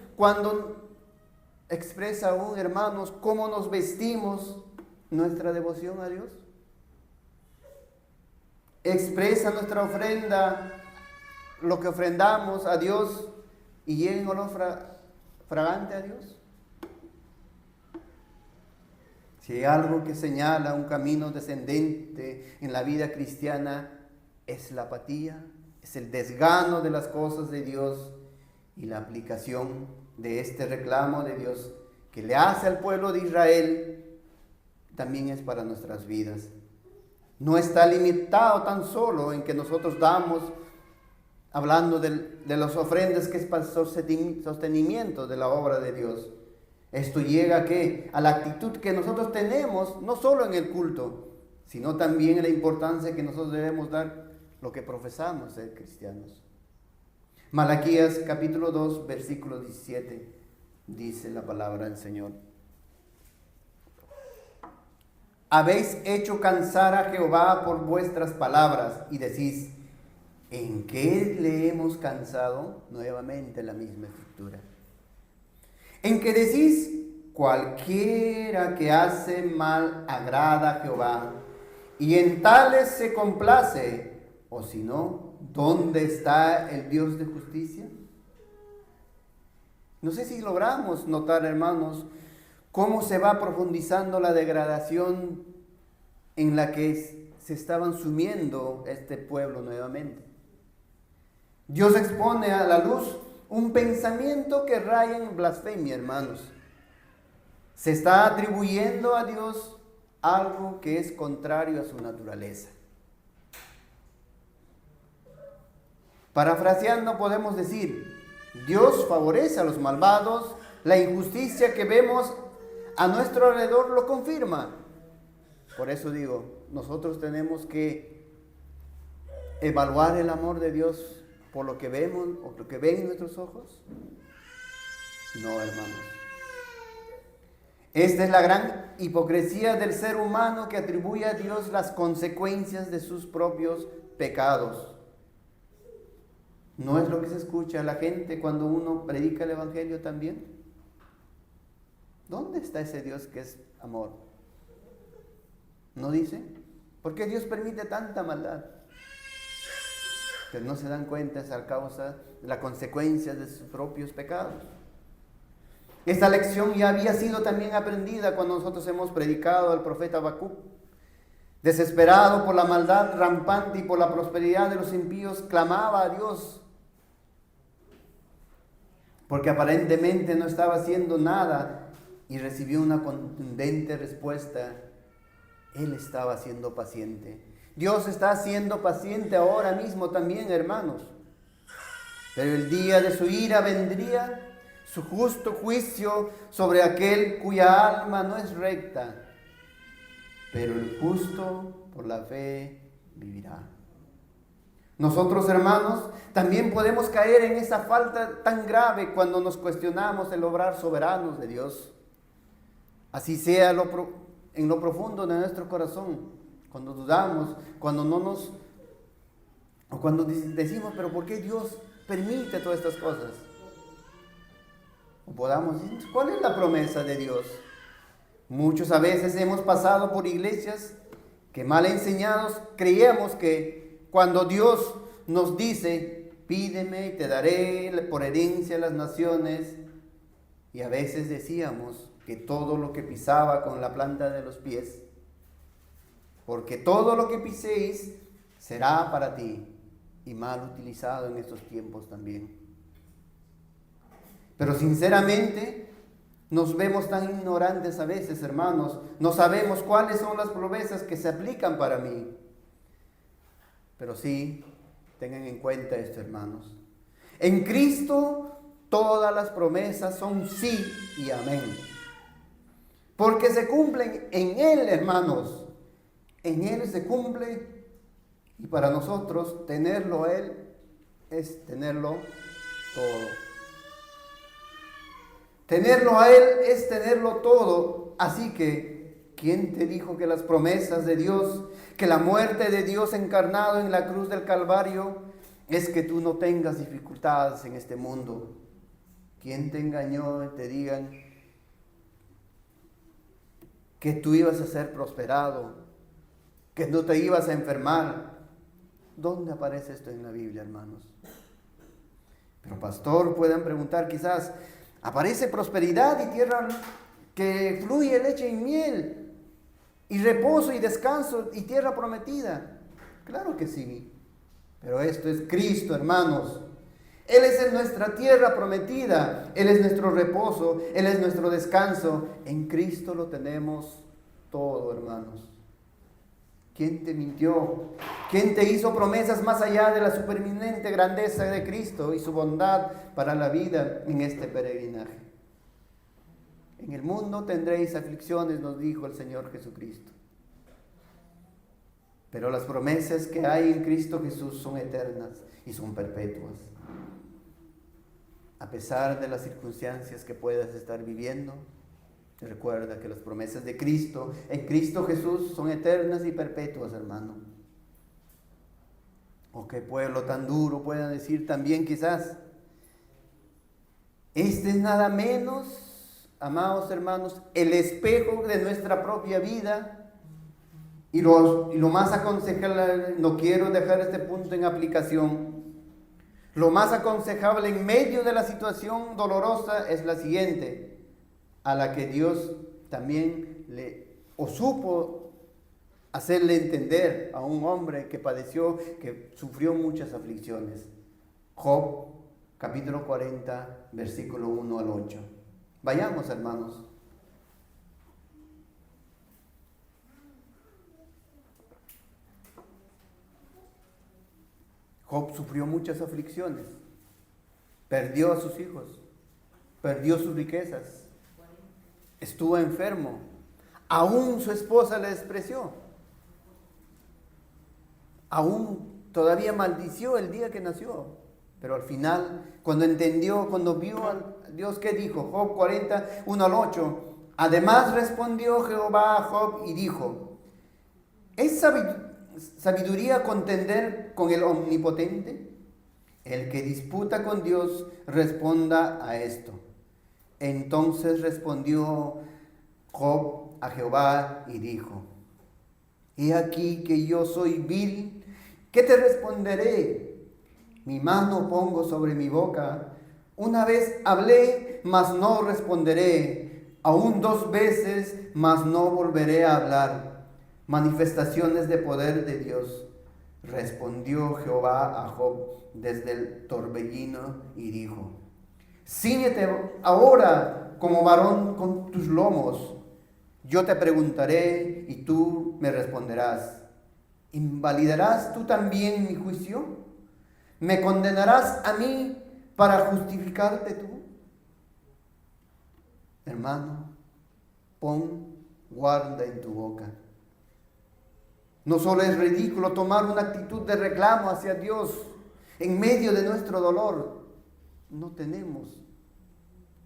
[SPEAKER 1] hermanos, cómo nos vestimos nuestra devoción a Dios. Expresa nuestra ofrenda, lo que ofrendamos a Dios, y llega en olor fragante a Dios. Si hay algo que señala un camino descendente en la vida cristiana, es la apatía, es el desgano de las cosas de Dios y la aplicación de este reclamo de Dios que le hace al pueblo de Israel, también es para nuestras vidas. No está limitado tan solo en que nosotros damos, hablando de las ofrendas que es para el sostenimiento de la obra de Dios. Esto llega ¿a qué? A la actitud que nosotros tenemos, no solo en el culto, sino también en la importancia que nosotros debemos dar lo que profesamos ser cristianos. Malaquías capítulo 2, versículo 17, dice la palabra del Señor: habéis hecho cansar a Jehová por vuestras palabras, y decís: ¿en qué le hemos cansado? Nuevamente la misma escritura. En que decís: cualquiera que hace mal agrada a Jehová, y en tales se complace. O si no, ¿dónde está el Dios de justicia? No sé si logramos notar, hermanos, cómo se va profundizando la degradación en la que se estaban sumiendo este pueblo nuevamente. Dios expone a la luz un pensamiento que raya en blasfemia, hermanos. Se está atribuyendo a Dios algo que es contrario a su naturaleza. Parafraseando podemos decir: Dios favorece a los malvados, la injusticia que vemos a nuestro alrededor lo confirma. Por eso digo, nosotros tenemos que evaluar el amor de Dios por lo que vemos o lo que ven nuestros ojos? No, hermanos. Esta es la gran hipocresía del ser humano que atribuye a Dios las consecuencias de sus propios pecados. ¿No es lo que se escucha a la gente cuando uno predica el Evangelio también? ¿Dónde está ese Dios que es amor? ¿No dice? ¿Por qué Dios permite tanta maldad? Pero no se dan cuenta, es a causa de la consecuencia de sus propios pecados. Esta lección ya había sido también aprendida cuando nosotros hemos predicado al profeta Habacuc. Desesperado por la maldad rampante y por la prosperidad de los impíos, clamaba a Dios, porque aparentemente no estaba haciendo nada, y recibió una contundente respuesta. Él estaba siendo paciente. Dios está siendo paciente ahora mismo también, hermanos. Pero el día de su ira vendría, su justo juicio sobre aquel cuya alma no es recta. Pero el justo por la fe vivirá. Nosotros, hermanos, también podemos caer en esa falta tan grave cuando nos cuestionamos el obrar soberano de Dios. Así sea en lo profundo de nuestro corazón, cuando dudamos, cuando o cuando decimos, pero ¿por qué Dios permite todas estas cosas? O podamos decir, ¿cuál es la promesa de Dios? Muchos a veces hemos pasado por iglesias que mal enseñados creíamos que cuando Dios nos dice, pídeme y te daré por herencia las naciones, y a veces decíamos que todo lo que pisaba con la planta de los pies, porque todo lo que piséis será para ti, y mal utilizado en estos tiempos también. Pero sinceramente nos vemos tan ignorantes a veces, hermanos. No sabemos cuáles son las promesas que se aplican para mí. Pero sí, tengan en cuenta esto, hermanos. En Cristo todas las promesas son sí y amén. Porque se cumplen en Él, hermanos. En Él se cumple, y para nosotros tenerlo a Él es tenerlo todo. Tenerlo a Él es tenerlo todo. Así que, ¿quién te dijo que las promesas de Dios, que la muerte de Dios encarnado en la cruz del Calvario, es que tú no tengas dificultades en este mundo? ¿Quién te engañó y te digan que tú ibas a ser prosperado, que no te ibas a enfermar? ¿Dónde aparece esto en la Biblia, hermanos? Pero pastor, pueden preguntar quizás, aparece prosperidad y tierra que fluye leche y miel, y reposo y descanso y tierra prometida. Claro que sí, pero esto es Cristo, hermanos. Él es nuestra tierra prometida, Él es nuestro reposo, Él es nuestro descanso. En Cristo lo tenemos todo, hermanos. ¿Quién te mintió? ¿Quién te hizo promesas más allá de la supereminente grandeza de Cristo y su bondad para la vida en este peregrinaje? En el mundo tendréis aflicciones, nos dijo el Señor Jesucristo. Pero las promesas que hay en Cristo Jesús son eternas y son perpetuas. A pesar de las circunstancias que puedas estar viviendo, recuerda que las promesas de Cristo, en Cristo Jesús, son eternas y perpetuas, hermano. O qué pueblo tan duro pueda decir también quizás. Este es nada menos, amados hermanos, el espejo de nuestra propia vida. Y lo más aconsejable, no quiero dejar este punto en aplicación. Lo más aconsejable en medio de la situación dolorosa es la siguiente, a la que Dios también supo hacerle entender a un hombre que padeció, que sufrió muchas aflicciones. Job, capítulo 40, versículo 1 al 8. Vayamos, hermanos. Job sufrió muchas aflicciones, perdió a sus hijos, perdió sus riquezas, estuvo enfermo, aún su esposa le despreció, aún todavía maldició el día que nació. Pero al final, cuando entendió, cuando vio a Dios, ¿qué dijo? Job 40, 1 al 8. Además respondió Jehová a Job y dijo: ¿es sabiduría contender con el Omnipotente? El que disputa con Dios responda a esto. Entonces respondió Job a Jehová y dijo: he aquí que yo soy vil, ¿qué te responderé? Mi mano pongo sobre mi boca. Una vez hablé, mas no responderé. Aún 2 veces, mas no volveré a hablar. Manifestaciones de poder de Dios. Respondió Jehová a Job desde el torbellino y dijo: cíñete ahora como varón con tus lomos. Yo te preguntaré y tú me responderás. ¿Invalidarás tú también mi juicio? ¿Me condenarás a mí para justificarte tú? Hermano, pon guarda en tu boca. No solo es ridículo tomar una actitud de reclamo hacia Dios en medio de nuestro dolor. No tenemos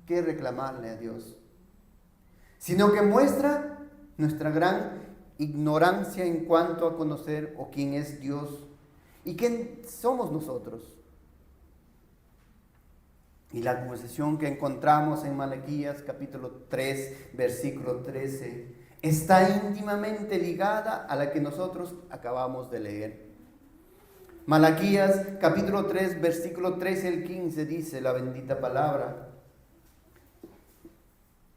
[SPEAKER 1] que reclamarle a Dios, sino que muestra nuestra gran ignorancia en cuanto a conocer o quién es Dios y quién somos nosotros. Y la acusación que encontramos en Malaquías capítulo 3, versículo 13, está íntimamente ligada a la que nosotros acabamos de leer. Malaquías capítulo 3, versículo 13 al 15 dice la bendita palabra: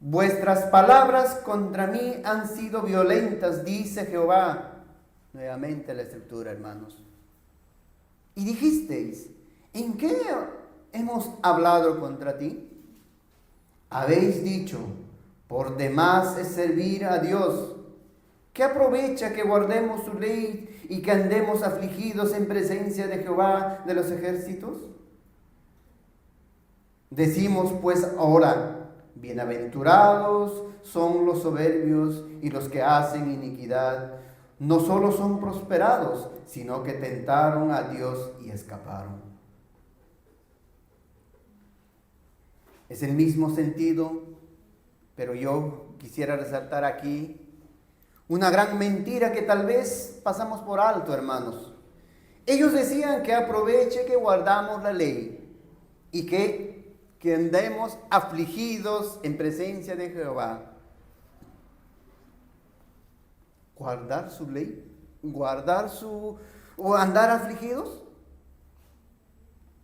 [SPEAKER 1] vuestras palabras contra mí han sido violentas, dice Jehová. Nuevamente la escritura, hermanos. Y dijisteis: ¿en qué hemos hablado contra ti? Habéis dicho: por demás es servir a Dios. ¿Qué aprovecha que guardemos su ley y que andemos afligidos en presencia de Jehová de los ejércitos? Decimos pues ahora: bienaventurados son los soberbios y los que hacen iniquidad. No solo son prosperados, sino que tentaron a Dios y escaparon. Es el mismo sentido, pero yo quisiera resaltar aquí una gran mentira que tal vez pasamos por alto, hermanos. Ellos decían que aproveche que guardamos la ley y que andemos afligidos en presencia de Jehová. ¿Guardar su ley? ¿O andar afligidos?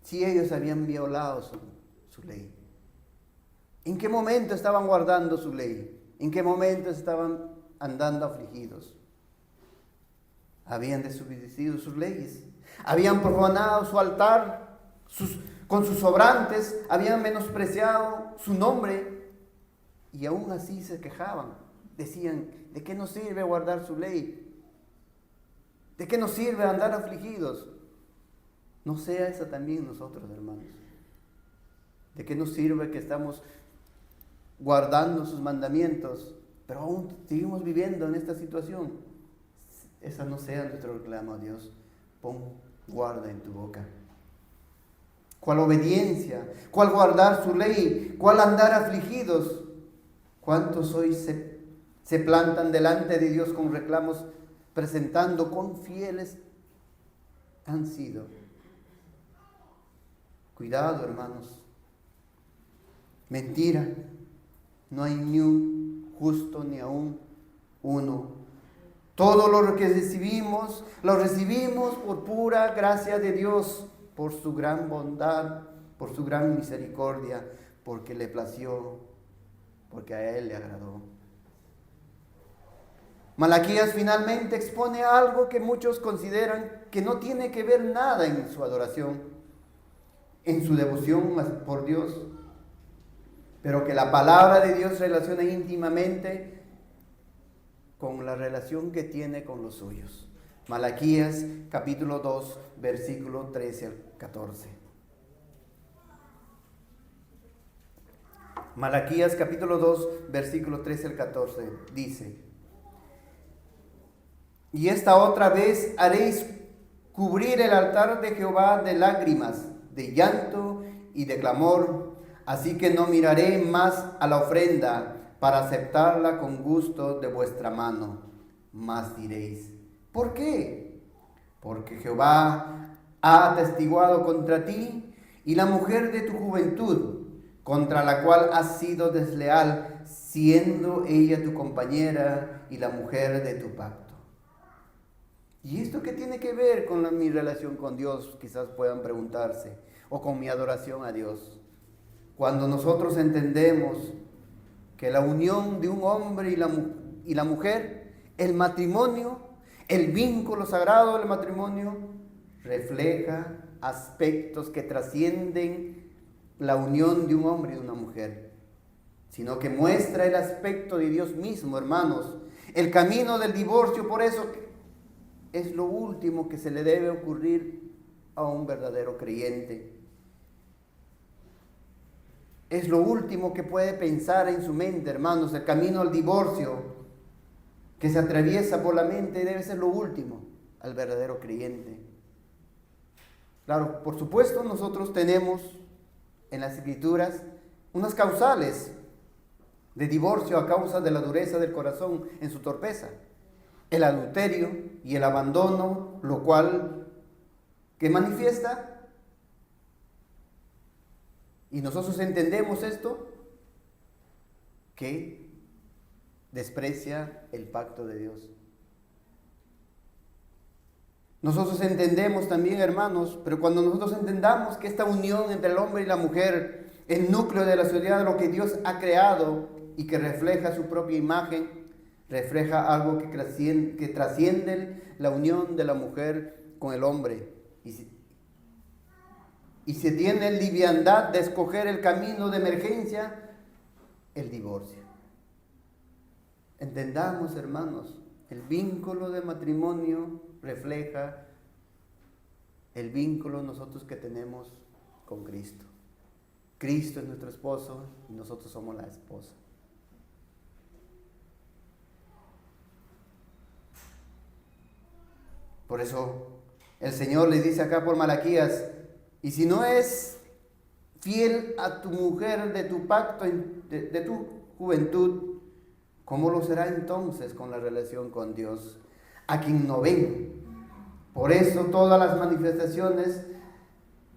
[SPEAKER 1] Si ellos habían violado su ley. ¿En qué momento estaban guardando su ley? ¿En qué momento estaban andando afligidos? Habían desobedecido sus leyes. Habían profanado su altar con sus sobrantes. Habían menospreciado su nombre. Y aún así se quejaban. Decían: ¿de qué nos sirve guardar su ley? ¿De qué nos sirve andar afligidos? No sea esa también nosotros, hermanos. ¿De qué nos sirve que estamos guardando sus mandamientos, pero aún seguimos viviendo en esta situación? Esa no sea nuestro reclamo a Dios. Pon guarda en tu boca. ¿Cuál obediencia? ¿Cuál guardar su ley? ¿Cuál andar afligidos? ¿Cuántos hoy se plantan delante de Dios con reclamos, presentando cuán fieles han sido? Cuidado, hermanos. Mentira. No hay ni un justo ni aún uno. Todo lo que recibimos, lo recibimos por pura gracia de Dios, por su gran bondad, por su gran misericordia, porque le plació, porque a Él le agradó. Malaquías finalmente expone algo que muchos consideran que no tiene que ver nada en su adoración, en su devoción por Dios, pero que la palabra de Dios relaciona íntimamente con la relación que tiene con los suyos. Malaquías capítulo 2, versículo 13 al 14. Malaquías capítulo 2, versículo 13 al 14 dice: y esta otra vez haréis cubrir el altar de Jehová de lágrimas, de llanto y de clamor. Así que no miraré más a la ofrenda para aceptarla con gusto de vuestra mano. Mas diréis, ¿por qué? Porque Jehová ha atestiguado contra ti y la mujer de tu juventud, contra la cual has sido desleal, siendo ella tu compañera y la mujer de tu pacto. ¿Y esto qué tiene que ver con mi relación con Dios? Quizás puedan preguntarse, o con mi adoración a Dios. Cuando nosotros entendemos que la unión de un hombre y la mujer, el matrimonio, el vínculo sagrado del matrimonio, refleja aspectos que trascienden la unión de un hombre y de una mujer, sino que muestra el aspecto de Dios mismo, hermanos. El camino del divorcio, por eso, es lo último que se le debe ocurrir a un verdadero creyente. Es lo último que puede pensar en su mente, hermanos. El camino al divorcio que se atraviesa por la mente debe ser lo último al verdadero creyente. Claro, por supuesto, nosotros tenemos en las Escrituras unas causales de divorcio a causa de la dureza del corazón en su torpeza. El adulterio y el abandono, lo cual, ¿qué manifiesta? Y nosotros entendemos esto, que desprecia el pacto de Dios. Nosotros entendemos también, hermanos, pero cuando nosotros entendamos que esta unión entre el hombre y la mujer, el núcleo de la sociedad, lo que Dios ha creado y que refleja su propia imagen, refleja algo que trasciende la unión de la mujer con el hombre. Y se tiene liviandad de escoger el camino de emergencia, el divorcio. Entendamos, hermanos, el vínculo de matrimonio refleja el vínculo nosotros que tenemos con Cristo. Cristo es nuestro esposo y nosotros somos la esposa. Por eso el Señor le dice acá por Malaquías, y si no es fiel a tu mujer de tu pacto, de tu juventud, ¿cómo lo será entonces con la relación con Dios, a quien no ven? Por eso todas las manifestaciones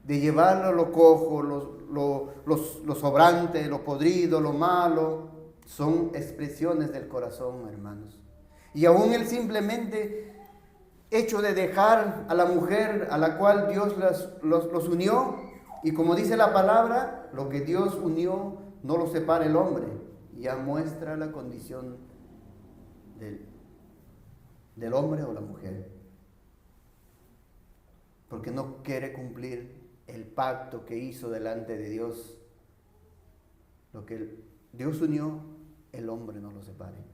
[SPEAKER 1] de llevarlo lo cojo, lo sobrante, lo podrido, lo malo, son expresiones del corazón, hermanos. Y aún el simplemente hecho de dejar a la mujer a la cual Dios los unió, y como dice la palabra, lo que Dios unió no lo separa el hombre, ya muestra la condición del hombre o la mujer, porque no quiere cumplir el pacto que hizo delante de Dios. Lo que Dios unió, el hombre no lo separe.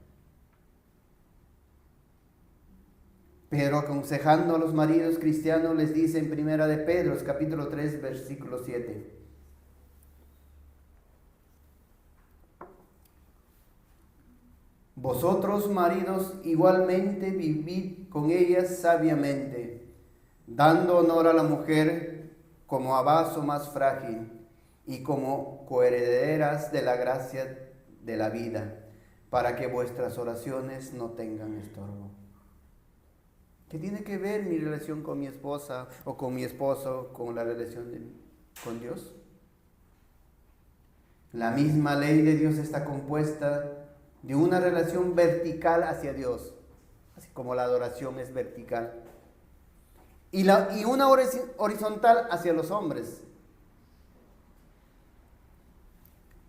[SPEAKER 1] Pero aconsejando a los maridos cristianos les dice en Primera de Pedro, capítulo 3, versículo 7. Vosotros, maridos, igualmente vivid con ellas sabiamente, dando honor a la mujer como a vaso más frágil y como coherederas de la gracia de la vida, para que vuestras oraciones no tengan estorbo. ¿Qué tiene que ver mi relación con mi esposa o con mi esposo con la relación con Dios? La misma ley de Dios está compuesta de una relación vertical hacia Dios, así como la adoración es vertical, y una horizontal hacia los hombres.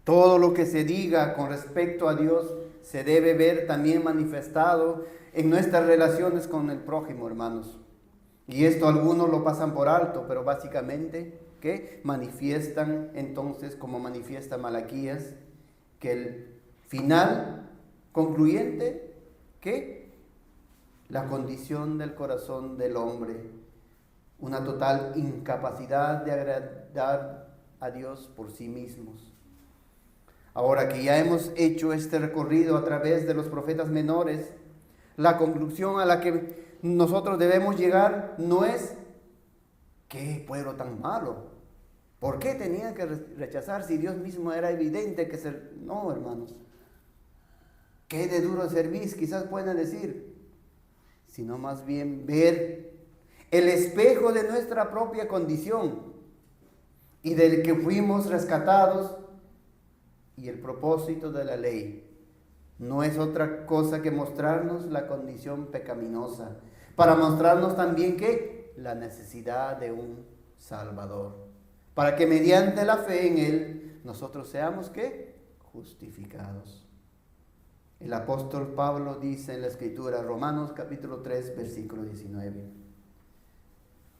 [SPEAKER 1] Todo lo que se diga con respecto a Dios se debe ver también manifestado en nuestras relaciones con el prójimo, hermanos. Y esto algunos lo pasan por alto, pero básicamente, ¿qué? Manifiestan entonces, como manifiesta Malaquías, que el final concluyente, ¿qué? La condición del corazón del hombre, una total incapacidad de agradar a Dios por sí mismos. Ahora que ya hemos hecho este recorrido a través de los profetas menores, la conclusión a la que nosotros debemos llegar no es qué pueblo tan malo, ¿Por qué tenía que rechazar si Dios mismo era evidente que se... No, hermanos. ¿Qué de duro servir? Quizás puedan decir. Sino más bien ver el espejo de nuestra propia condición y del que fuimos rescatados, y el propósito de la ley no es otra cosa que mostrarnos la condición pecaminosa, para mostrarnos también que la necesidad de un Salvador, para que mediante la fe en Él nosotros seamos ¿qué? Justificados. El apóstol Pablo dice en la Escritura, Romanos capítulo 3, versículo 19,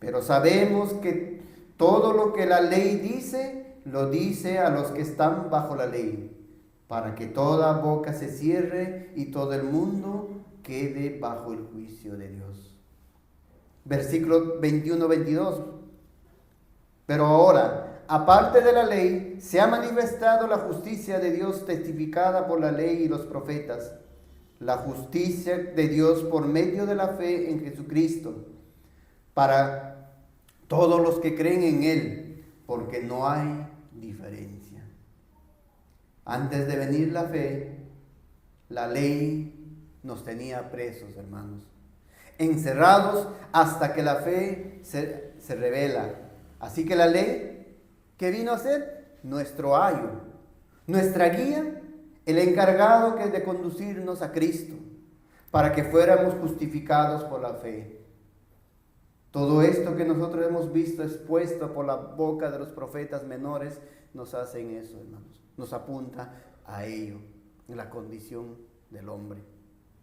[SPEAKER 1] pero sabemos que todo lo que la ley dice, lo dice a los que están bajo la ley, para que toda boca se cierre y todo el mundo quede bajo el juicio de Dios. Versículo 21-22. Pero ahora, aparte de la ley, se ha manifestado la justicia de Dios testificada por la ley y los profetas, la justicia de Dios por medio de la fe en Jesucristo, para todos los que creen en Él, porque no hay diferencia. Antes de venir la fe, la ley nos tenía presos, hermanos, encerrados hasta que la fe se revela. Así que la ley, ¿qué vino a ser? Nuestro ayo, nuestra guía, el encargado que es de conducirnos a Cristo, para que fuéramos justificados por la fe. Todo esto que nosotros hemos visto expuesto por la boca de los profetas menores, nos hacen eso, hermanos. Nos apunta a ello, en la condición del hombre.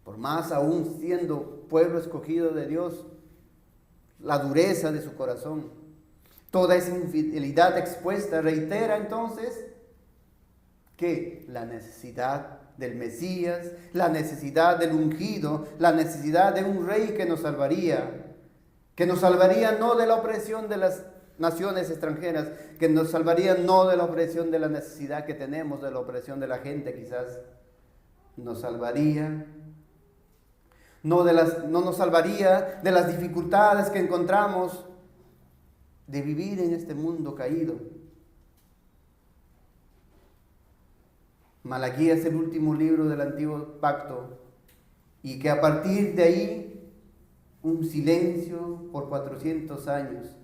[SPEAKER 1] Por más aún siendo pueblo escogido de Dios, la dureza de su corazón, toda esa infidelidad expuesta, reitera entonces que la necesidad del Mesías, la necesidad del ungido, la necesidad de un rey que nos salvaría no de la opresión de las naciones extranjeras, que nos salvaría no de la opresión de la necesidad que tenemos, de la opresión de la gente quizás, nos salvaría, no nos salvaría de las dificultades que encontramos de vivir en este mundo caído. Malaquías es el último libro del Antiguo Pacto, y que a partir de ahí un silencio por 400 años.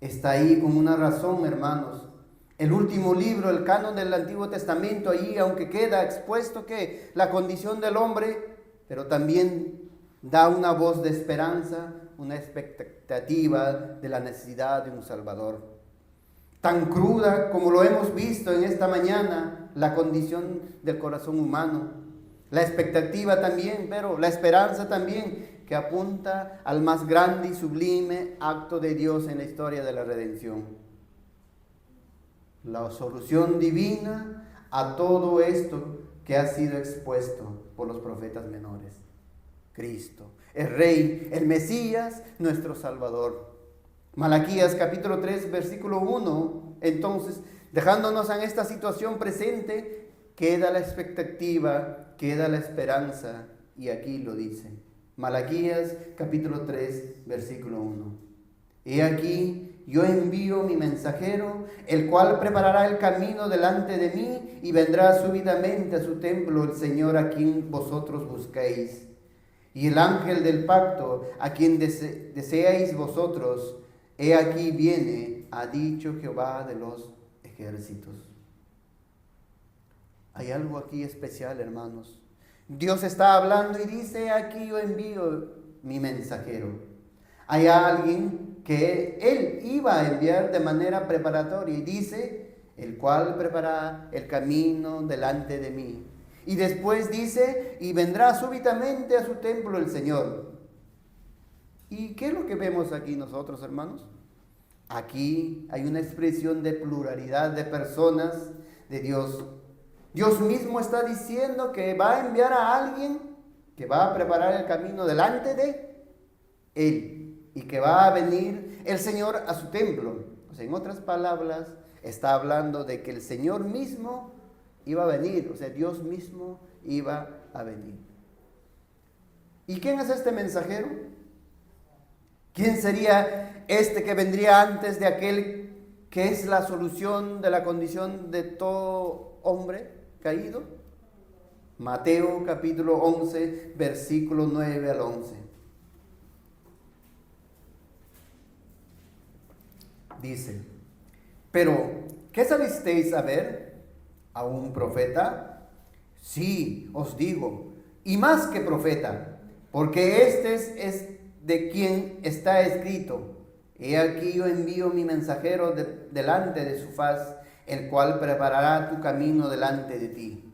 [SPEAKER 1] Está ahí con una razón, hermanos. El último libro, el canon del Antiguo Testamento, ahí aunque queda expuesto que la condición del hombre, pero también da una voz de esperanza, una expectativa de la necesidad de un Salvador. Tan cruda como lo hemos visto en esta mañana, la condición del corazón humano, la expectativa también, pero la esperanza también, que apunta al más grande y sublime acto de Dios en la historia de la redención. La solución divina a todo esto que ha sido expuesto por los profetas menores. Cristo, el Rey, el Mesías, nuestro Salvador. Malaquías capítulo 3, versículo 1, entonces, dejándonos en esta situación presente, queda la expectativa, queda la esperanza, y aquí lo dice. Malaquías capítulo 3, versículo 1. He aquí, yo envío mi mensajero, el cual preparará el camino delante de mí, y vendrá súbitamente a su templo el Señor a quien vosotros buscáis. Y el ángel del pacto, a quien deseáis vosotros, he aquí viene, ha dicho Jehová de los ejércitos. Hay algo aquí especial, hermanos. Dios está hablando y dice, aquí yo envío mi mensajero. Hay alguien que Él iba a enviar de manera preparatoria y dice, el cual prepara el camino delante de mí. Y después dice, y vendrá súbitamente a su templo el Señor. ¿Y qué es lo que vemos aquí nosotros, hermanos? Aquí hay una expresión de pluralidad de personas de Dios. Dios mismo está diciendo que va a enviar a alguien que va a preparar el camino delante de Él y que va a venir el Señor a su templo. O sea, en otras palabras, está hablando de que el Señor mismo iba a venir, o sea, Dios mismo iba a venir. ¿Y quién es este mensajero? ¿Quién sería este que vendría antes de aquel ¿Qué es la solución de la condición de todo hombre caído? Mateo capítulo 11, versículo 9 al 11. Dice: pero, ¿qué salisteis a ver? ¿A un profeta? Sí, os digo, y más que profeta, porque es de quien está escrito: he aquí yo envío mi mensajero delante de su faz, el cual preparará tu camino delante de ti.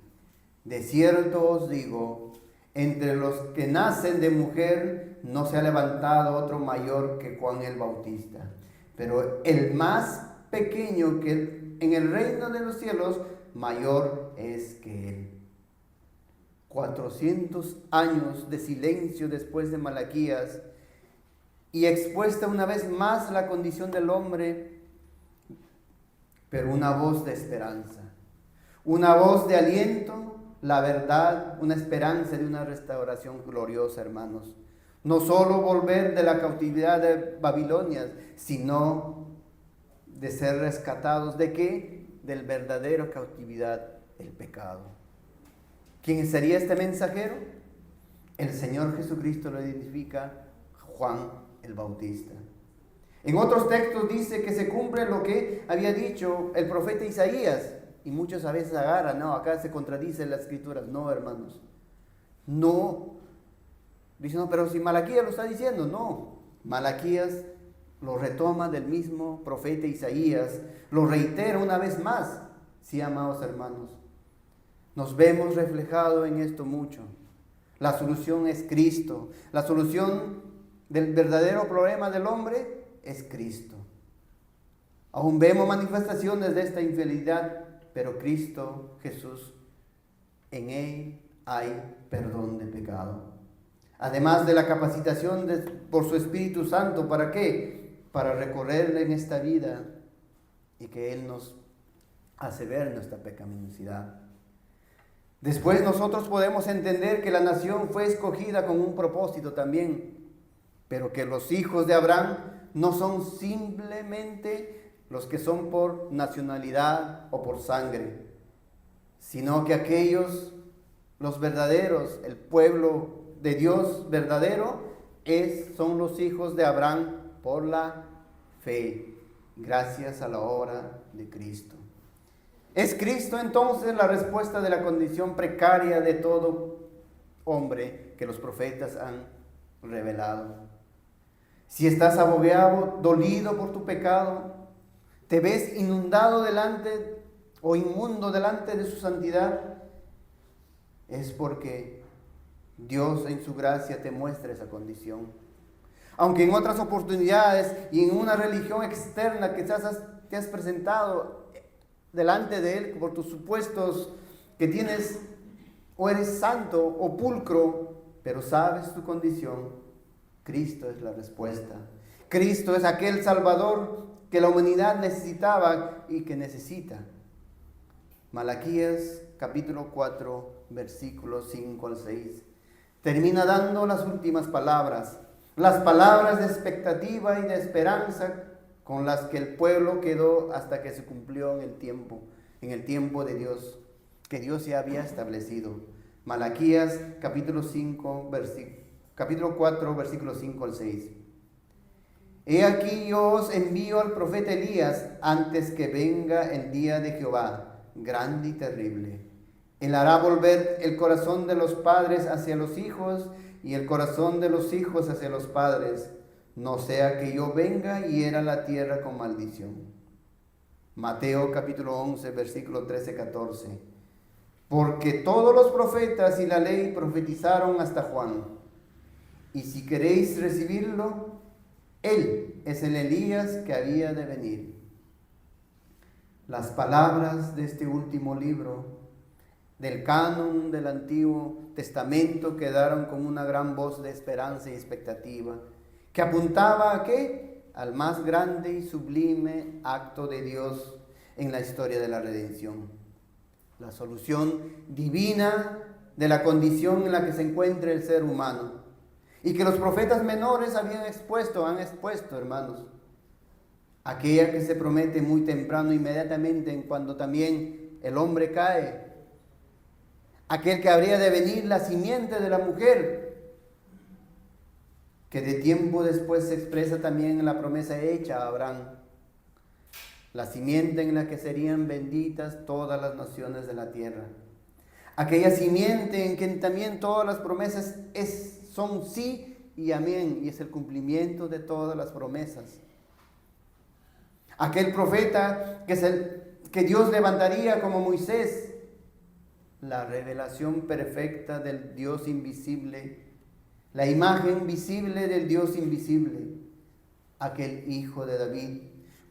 [SPEAKER 1] De cierto os digo, entre los que nacen de mujer no se ha levantado otro mayor que Juan el Bautista, pero el más pequeño que en el reino de los cielos, mayor es que él. 400 años de silencio después de Malaquías, y expuesta una vez más la condición del hombre, pero una voz de esperanza, una voz de aliento, la verdad, una esperanza de una restauración gloriosa, hermanos. No solo volver de la cautividad de Babilonia, sino de ser rescatados. ¿De qué? Del verdadero cautividad, el pecado. ¿Quién sería este mensajero? El Señor Jesucristo lo identifica Juan el Bautista. En otros textos dice que se cumple lo que había dicho el profeta Isaías, y muchos a veces agarran, no, acá se contradice las escrituras. No, hermanos, no. Dicen, no, pero si Malaquías lo está diciendo, no. Malaquías lo retoma del mismo profeta Isaías, lo reitera una vez más. Sí, amados hermanos, nos vemos reflejados en esto mucho. La solución es Cristo. La solución del verdadero problema del hombre es Cristo. Aún vemos manifestaciones de esta infidelidad, pero Cristo Jesús, en Él hay perdón de pecado. Además de la capacitación por su Espíritu Santo, ¿para qué? Para recorrerle en esta vida y que Él nos hace ver nuestra pecaminosidad. Después nosotros podemos entender que la nación fue escogida con un propósito también, pero que los hijos de Abraham no son simplemente los que son por nacionalidad o por sangre, sino que aquellos, los verdaderos, el pueblo de Dios verdadero, son los hijos de Abraham por la fe, gracias a la obra de Cristo. ¿Es Cristo entonces la respuesta de la condición precaria de todo hombre que los profetas han revelado? Si estás agobiado, dolido por tu pecado, te ves inundado delante o inmundo delante de su santidad, es porque Dios en su gracia te muestra esa condición. Aunque en otras oportunidades y en una religión externa quizás te has presentado delante de Él por tus supuestos que tienes o eres santo o pulcro, pero sabes tu condición, Cristo es la respuesta. Cristo es aquel Salvador que la humanidad necesitaba y que necesita. Malaquías capítulo 4, versículos 5 al 6. Termina dando las últimas palabras, las palabras de expectativa y de esperanza con las que el pueblo quedó hasta que se cumplió en el tiempo de Dios, que Dios ya había establecido. Malaquías capítulo 4, versículos 5 al 6. He aquí yo os envío al profeta Elías antes que venga el día de Jehová, grande y terrible. Él hará volver el corazón de los padres hacia los hijos y el corazón de los hijos hacia los padres, no sea que yo venga y hiera la tierra con maldición. Mateo capítulo 11, versículo 13-14. Porque todos los profetas y la ley profetizaron hasta Juan. Y si queréis recibirlo, él es el Elías que había de venir. Las palabras de este último libro del canon del Antiguo Testamento quedaron con una gran voz de esperanza y expectativa, que apuntaba ¿a qué? Al más grande y sublime acto de Dios en la historia de la redención. La solución divina de la condición en la que se encuentra el ser humano, y que los profetas menores han expuesto, hermanos. aquella que se promete muy temprano, inmediatamente en cuando también el hombre cae, aquel que habría de venir la simiente de la mujer, que de tiempo después se expresa también en la promesa hecha a Abraham, la simiente en la que serían benditas todas las naciones de la tierra. Aquella simiente en que también todas las promesas son sí y amén, y es el cumplimiento de todas las promesas. Aquel profeta que Dios levantaría como Moisés, la revelación perfecta del Dios invisible, la imagen visible del Dios invisible, aquel hijo de David,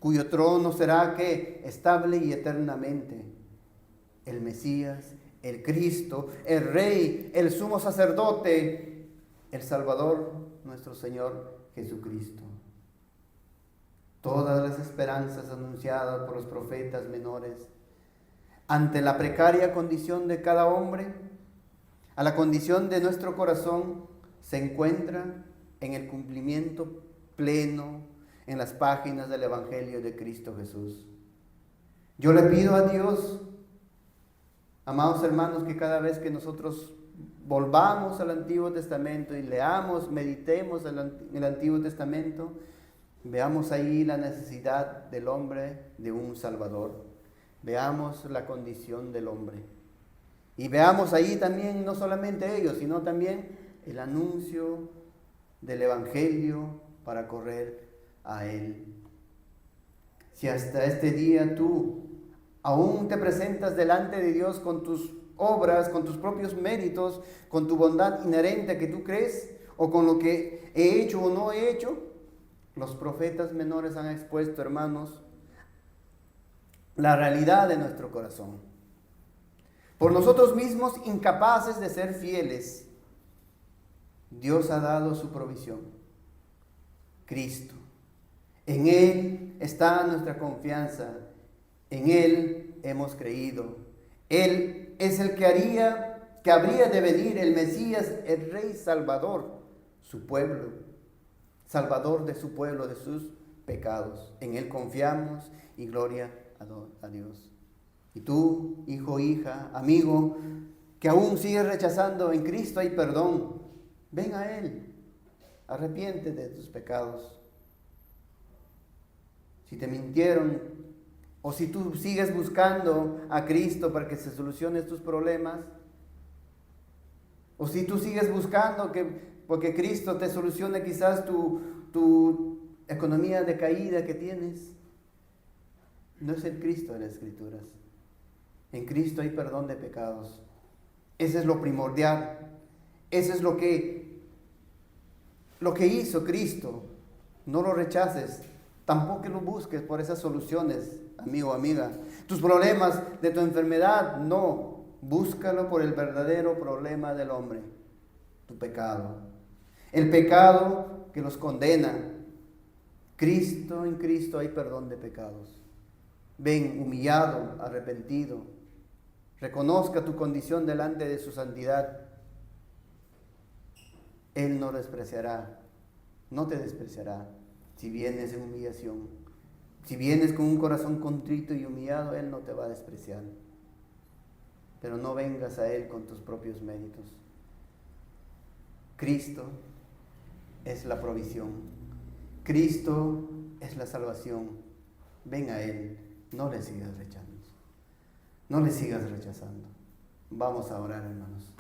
[SPEAKER 1] cuyo trono será estable y eternamente, el Mesías, el Cristo, el Rey, el sumo sacerdote, el Salvador, nuestro Señor Jesucristo. Todas las esperanzas anunciadas por los profetas menores, ante la precaria condición de cada hombre, a la condición de nuestro corazón, se encuentra en el cumplimiento pleno en las páginas del Evangelio de Cristo Jesús. Yo le pido a Dios, amados hermanos, que cada vez que nosotros volvamos al Antiguo Testamento y leamos, meditemos en el Antiguo Testamento, veamos ahí la necesidad del hombre de un Salvador. Veamos la condición del hombre. Y veamos ahí también no solamente ellos, sino también el anuncio del Evangelio para correr a Él. Si hasta este día tú aún te presentas delante de Dios con tus obras, con tus propios méritos, con tu bondad inherente que tú crees, o con lo que he hecho o no he hecho, los profetas menores han expuesto, hermanos, la realidad de nuestro corazón. Por nosotros mismos, incapaces de ser fieles, Dios ha dado su provisión. Cristo. En Él está nuestra confianza. En Él hemos creído. Él es el que habría de venir, el Mesías, el Rey Salvador, su pueblo, Salvador de su pueblo, de sus pecados. En Él confiamos y gloria a Dios. Y tú, hijo, hija, amigo, que aún sigues rechazando, en Cristo hay perdón. Ven a Él, arrepiéntete de tus pecados. Si te mintieron, o si tú sigues buscando a Cristo para que se solucionen tus problemas, o si tú sigues buscando porque Cristo te solucione quizás tu economía decaída que tienes, no es el Cristo de las Escrituras. En Cristo hay perdón de pecados. Ese es lo primordial. Eso es lo que hizo Cristo. No lo rechaces. Tampoco lo busques por esas soluciones, amigo o amiga. Tus problemas de tu enfermedad, no. Búscalo por el verdadero problema del hombre, tu pecado. El pecado que los condena. En Cristo hay perdón de pecados. Ven humillado, arrepentido. Reconozca tu condición delante de su santidad. Él no despreciará, no te despreciará si vienes en humillación. Si vienes con un corazón contrito y humillado, Él no te va a despreciar. Pero no vengas a Él con tus propios méritos. Cristo es la provisión. Cristo es la salvación. Ven a Él, no le sigas rechazando. No le sigas rechazando. Vamos a orar, hermanos.